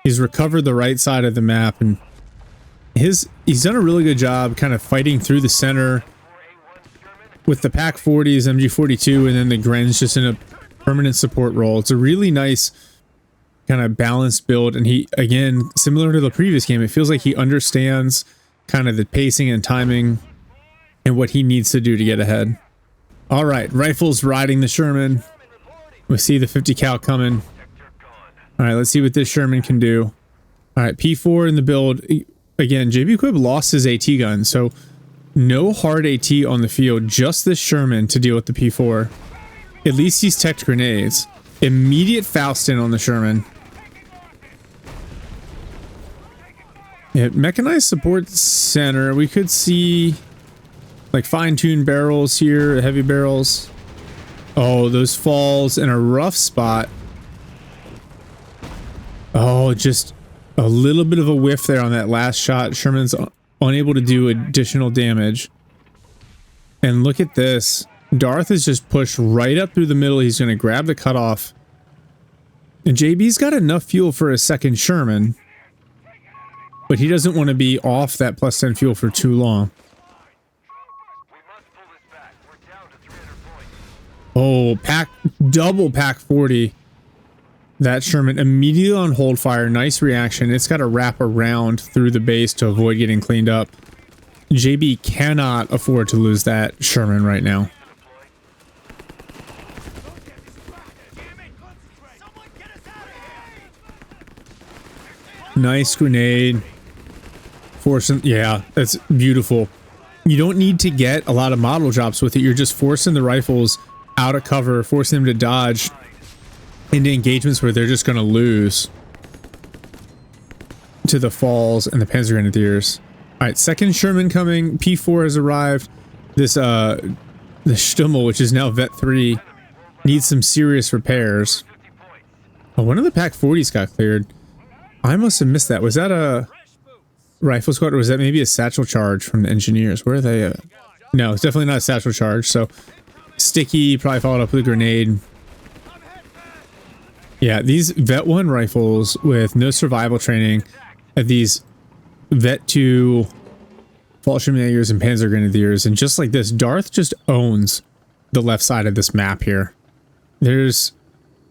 He's recovered the right side of the map, and he's done a really good job kind of fighting through the center with the Pack 40s, MG42, and then the Grens just in a permanent support role. It's a really nice kind of balanced build, and he, again, similar to the previous game, it feels like he understands kind of the pacing and timing and what he needs to do to get ahead. All right, rifles riding the Sherman. We see the 50 cal coming. All right, let's see what this Sherman can do. All right, P4 in the build. Again, JBQUIB lost his AT gun, so no hard AT on the field, just this Sherman to deal with the P4. At least he's teched grenades. Immediate Faustin on the Sherman. Yeah, mechanized support center. We could see like fine-tuned barrels here, heavy barrels. Oh, those falls in a rough spot. Oh, just a little bit of a whiff there on that last shot. Sherman's unable to do additional damage. And look at this. Darth is just pushed right up through the middle. He's going to grab the cutoff. And JB's got enough fuel for a second Sherman. But he doesn't want to be off that plus 10 fuel for too long. Oh, double pack 40. That Sherman immediately on hold fire. Nice reaction. It's got to wrap around through the base to avoid getting cleaned up. JB cannot afford to lose that Sherman right now. Nice grenade. Forcing, yeah, that's beautiful. You don't need to get a lot of model drops with it. You're just forcing the rifles out of cover, forcing them to dodge into engagements where they're just going to lose to the falls and the Panzer Grenadiers. All right, second Sherman coming. P4 has arrived. This the Stummel, which is now Vet 3, needs some serious repairs. Oh, one of the Pack 40s got cleared. I must have missed that. Was that a rifle squad, or was that maybe a satchel charge from the engineers? Where are they at? No, it's definitely not a satchel charge. So Sticky probably followed up with a grenade. Yeah, these Vet 1 rifles with no survival training have these Vet 2 Fallschirmjägers and Panzer Grenadiers, and just like this, Darth just owns the left side of this map here. There's,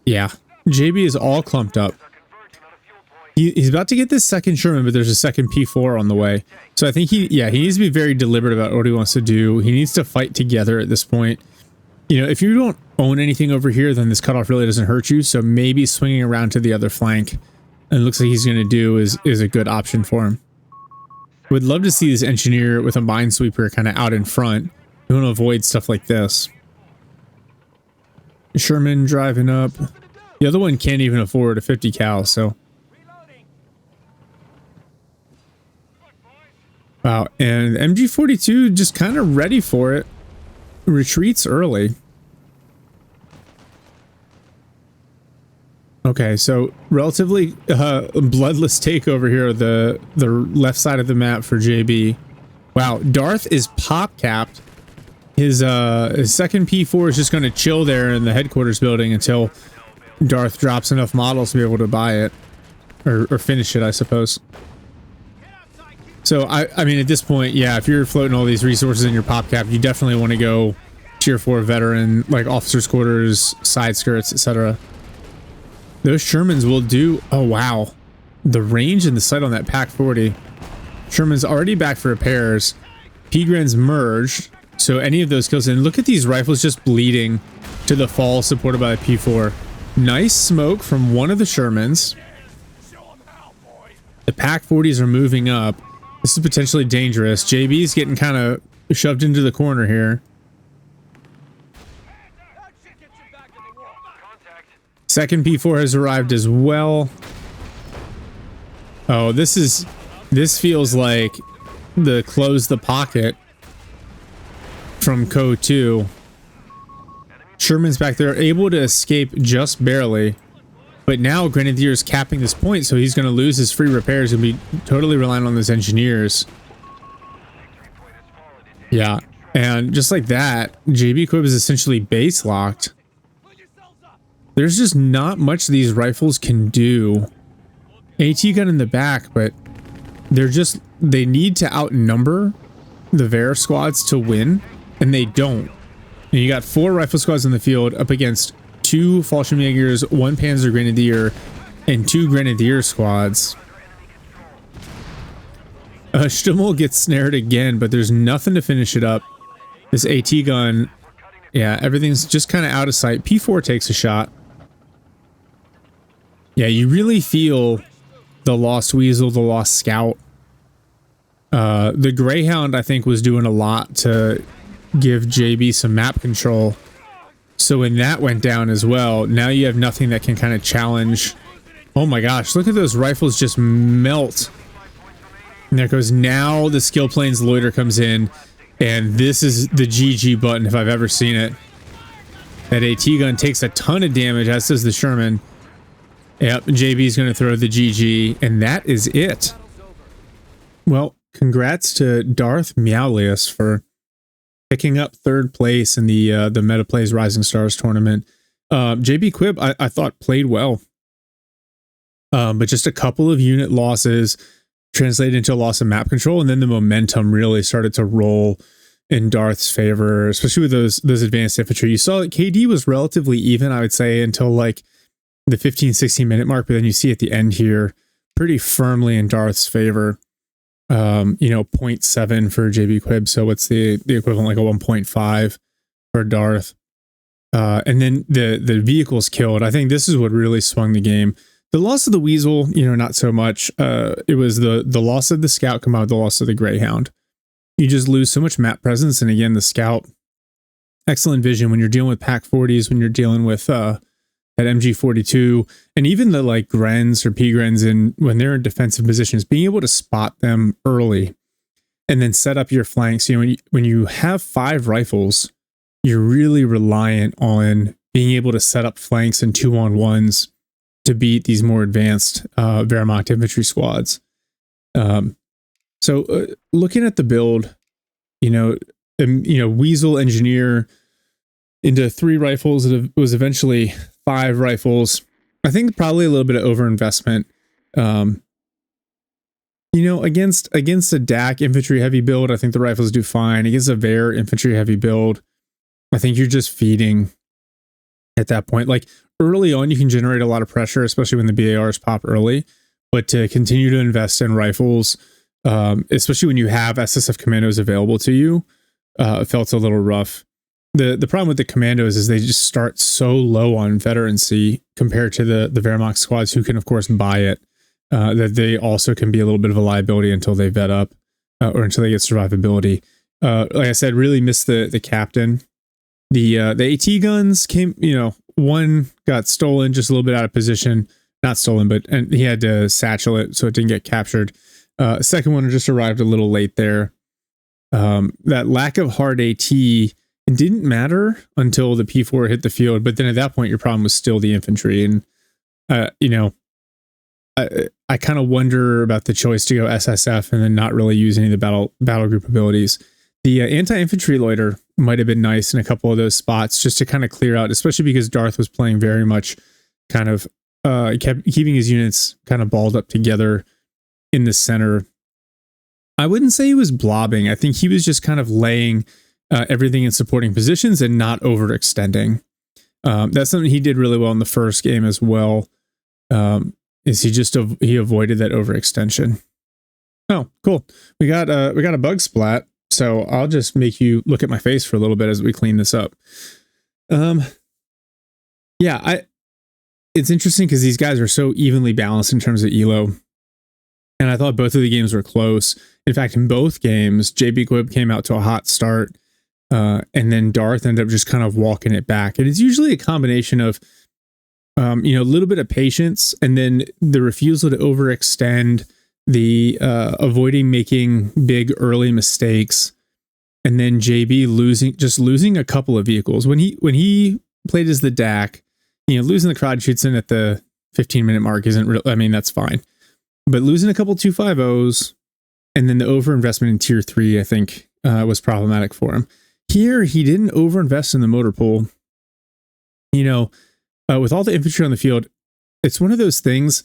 yeah, JB is all clumped up. He's about to get this second Sherman, but there's a second P4 on the way. So I think he needs to be very deliberate about what he wants to do. He needs to fight together at this point. You know, if you don't own anything over here, then this cutoff really doesn't hurt you. So maybe swinging around to the other flank, and it looks like he's going to do, is a good option for him. Would love to see this engineer with a minesweeper kind of out in front. We want to avoid stuff like this. Sherman driving up. The other one can't even afford a 50 cal, so. Wow, and MG42 just kind of ready for it. Retreats early. Okay, so relatively bloodless takeover here of the left side of the map for JB. Wow, Darth is pop capped. His second P4 is just going to chill there in the headquarters building until Darth drops enough models to be able to buy it or finish it, I suppose. So I mean, at this point, yeah, if you're floating all these resources in your pop cap, you definitely want to go tier 4 veteran, like officers' quarters, side skirts, etc. Those Shermans will do. Oh wow, the range and the sight on that Pack 40. Sherman's already back for repairs. P-Grens merged, so any of those kills. And look at these rifles just bleeding to the fall, supported by a P4. Nice smoke from one of the Shermans. The Pack 40s are moving up. This is potentially dangerous. JB's getting kind of shoved into the corner here. Second P4 has arrived as well. Oh, this feels like the close the pocket from CoH3. Sherman's back there, able to escape just barely. But now Grenadier's capping this point, so he's going to lose his free repairs and be totally reliant on those engineers. Yeah, and just like that, JBQUIB is essentially base locked. There's just not much these rifles can do. AT gun in the back, but they need to outnumber the Vera squads to win, and they don't. And you got 4 rifle squads in the field up against 2 Fallschirmjägers, 1 Panzer Grenadier, and 2 Grenadier squads. Stummel gets snared again, but there's nothing to finish it up. This AT gun, yeah, everything's just kind of out of sight. P4 takes a shot. Yeah, you really feel the Lost Weasel, the Lost Scout. The Greyhound, I think, was doing a lot to give JB some map control. So when that went down as well, now you have nothing that can kind of challenge. Oh my gosh, look at those rifles just melt. And there goes, now the skill planes loiter comes in, and this is the GG button if I've ever seen it. That AT gun takes a ton of damage, as does the Sherman. Yep, JB's going to throw the GG, and that is it. Well, congrats to Darth Meowlius for picking up 3rd place in the MetaPlays Rising Stars tournament. JBQUIB, I thought played well, but just a couple of unit losses translated into a loss of map control, and then the momentum really started to roll in Darth's favor, especially with those advanced infantry. You saw that KD was relatively even, I would say, until like the 15-16 minute mark, but then you see at the end here pretty firmly in Darth's favor. You know, 0.7 for JBQUIB, so what's the equivalent, like a 1.5 for Darth. And then the vehicles killed. I think this is what really swung the game. The loss of the Weasel, you know, not so much. It was the loss of the Scout combined with the loss of the Greyhound. You just lose so much map presence, and again, the Scout, excellent vision when you're dealing with Pack 40s, when you're dealing with that MG42, and even the like Grens or P-Grens, when they're in defensive positions, being able to spot them early and then set up your flanks. You know, when you have 5 rifles, you're really reliant on being able to set up flanks and 2-on-1s to beat these more advanced Wehrmacht infantry squads. So looking at the build, you know, Weasel engineer into 3 rifles. It was eventually 5 rifles. I think probably a little bit of overinvestment. You know, against a DAC infantry heavy build, I think the rifles do fine. Against a Ver infantry heavy build, I think you're just feeding at that point. Like early on, you can generate a lot of pressure, especially when the BARs pop early. But to continue to invest in rifles, especially when you have SSF commandos available to you, it felt a little rough. The problem with the commandos is they just start so low on veterancy compared to the Wehrmacht squads, who can of course buy it, that they also can be a little bit of a liability until they vet up, or until they get survivability. Like I said, really missed the captain. The AT guns came, you know, one got stolen just a little bit out of position, not stolen, and he had to satchel it so it didn't get captured. Second one just arrived a little late there. That lack of hard AT, it didn't matter until the P4 hit the field, but then at that point your problem was still the infantry. And you know, I kind of wonder about the choice to go SSF and then not really use any of the battle group abilities. The anti-infantry loiter might have been nice in a couple of those spots just to kind of clear out, especially because Darth was playing very much kind of kept keeping his units kind of balled up together in the center. I wouldn't say he was blobbing. I think he was just kind of laying everything in supporting positions and not overextending. That's something he did really well in the first game as well. Is he avoided that overextension. Oh, cool. We got a bug splat. So I'll just make you look at my face for a little bit as we clean this up. Yeah, it's interesting because these guys are so evenly balanced in terms of elo. And I thought both of the games were close. In fact, in both games, JBQUIB came out to a hot start, and then Darth ended up just kind of walking it back. And it's usually a combination of, you know, a little bit of patience and then the refusal to overextend, the avoiding making big early mistakes, and then JB losing a couple of vehicles. When he played as the DAC, you know, losing the Kradschützen at the 15-minute mark isn't real. I mean, that's fine. But losing a couple 250s and then the overinvestment in tier 3, I think, was problematic for him. Here, he didn't overinvest in the motor pool. You know, with all the infantry on the field, it's one of those things.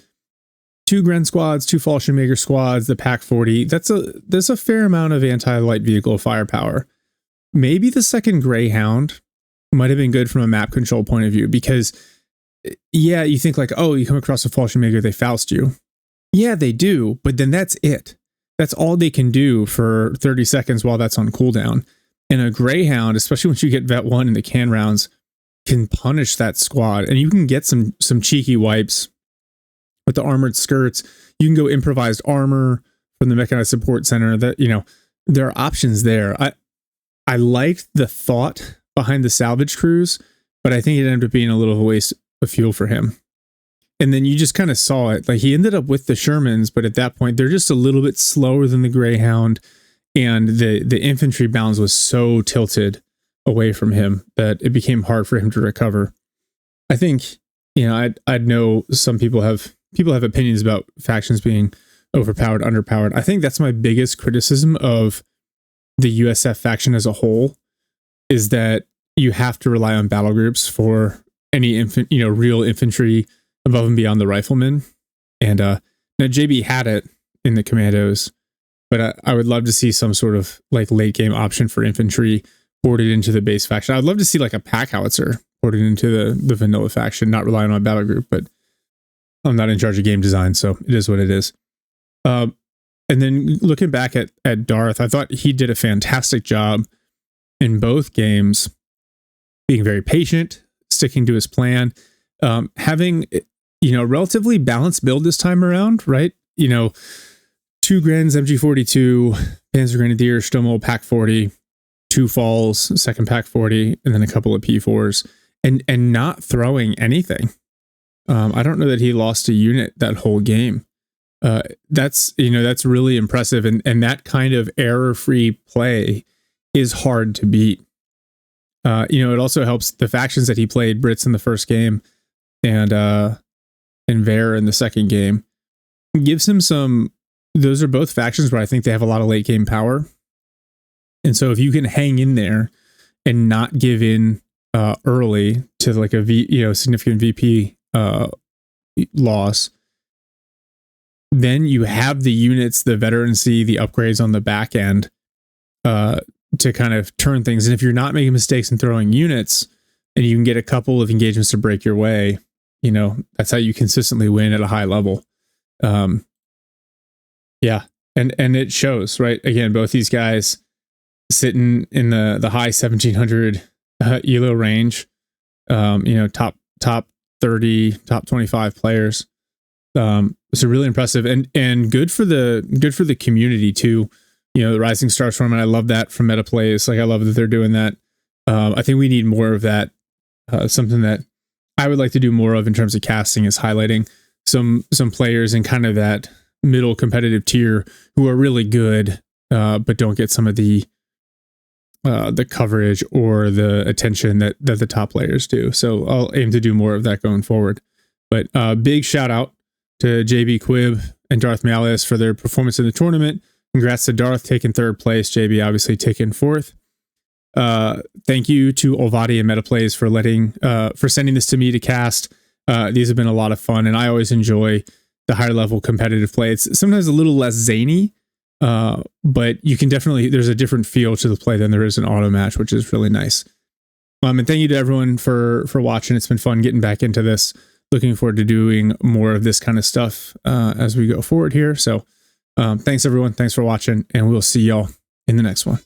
2 Gren squads, 2 Fallschirmjäger squads, the Pack 40. There's a fair amount of anti-light vehicle firepower. Maybe the second Greyhound might have been good from a map control point of view, because, yeah, you think like, oh, you come across a Fallschirmjäger, they Faust you. Yeah, they do, but then that's it. That's all they can do for 30 seconds while that's on cooldown. And a Greyhound, especially once you get Vet 1 in the can rounds, can punish that squad. And you can get some cheeky wipes with the armored skirts. You can go improvised armor from the Mechanized Support Center. That, you know, there are options there. I liked the thought behind the salvage crews, but I think it ended up being a little of a waste of fuel for him. And then you just kind of saw it. Like, he ended up with the Shermans, but at that point, they're just a little bit slower than the Greyhound. And the infantry balance was so tilted away from him that it became hard for him to recover. I think, you know, I'd know some people have opinions about factions being overpowered, underpowered. I think that's my biggest criticism of the USF faction as a whole, is that you have to rely on battle groups for any real infantry above and beyond the riflemen. And now JB had it in the commandos, but I would love to see some sort of like late game option for infantry ported into the base faction. I'd love to see like a pack howitzer ported into the vanilla faction, not relying on a battle group, but I'm not in charge of game design, so it is what it is. And then looking back at Darth, I thought he did a fantastic job in both games, being very patient, sticking to his plan, having, you know, relatively balanced build this time around, right? You know, 2 Grens, MG42, Panzer Grenadier, Stommel, Pack 40, 2 Falls, second Pack 40, and then a couple of P4s, and not throwing anything. I don't know that he lost a unit that whole game. That's really impressive, and that kind of error-free play is hard to beat. It also helps the factions that he played, Brits in the first game and Ver in the second game, gives him some. Those are both factions where I think they have a lot of late game power, and so if you can hang in there and not give in early to like a significant VP loss, then you have the units, the veterancy, the upgrades on the back end to kind of turn things. And if you're not making mistakes in throwing units, and you can get a couple of engagements to break your way, you know, that's how you consistently win at a high level. Yeah. And it shows, right? Again, both these guys sitting in the high 1700 ELO range, top 30, top 25 players. So really impressive and good for the community too. You know, the Rising Stars tournament, I love that from MetaPlays. Like, I love that they're doing that. I think we need more of that. Something that I would like to do more of in terms of casting is highlighting some players in kind of that middle competitive tier who are really good, but don't get some of the coverage or the attention that the top players do. So I'll aim to do more of that going forward. But big shout out to JBQUIB and Darth Meowlius for their performance in the tournament. Congrats to Darth taking 3rd place, JB obviously taking 4th. Thank you to Olvati and MetaPlays for sending this to me to cast. These have been a lot of fun, and I always enjoy the higher level competitive play. It's sometimes a little less zany, but you can definitely, there's a different feel to the play than there is an auto match, which is really nice. And thank you to everyone for watching. It's been fun getting back into this. Looking forward to doing more of this kind of stuff as we go forward here. So thanks everyone. Thanks for watching, and we'll see y'all in the next one.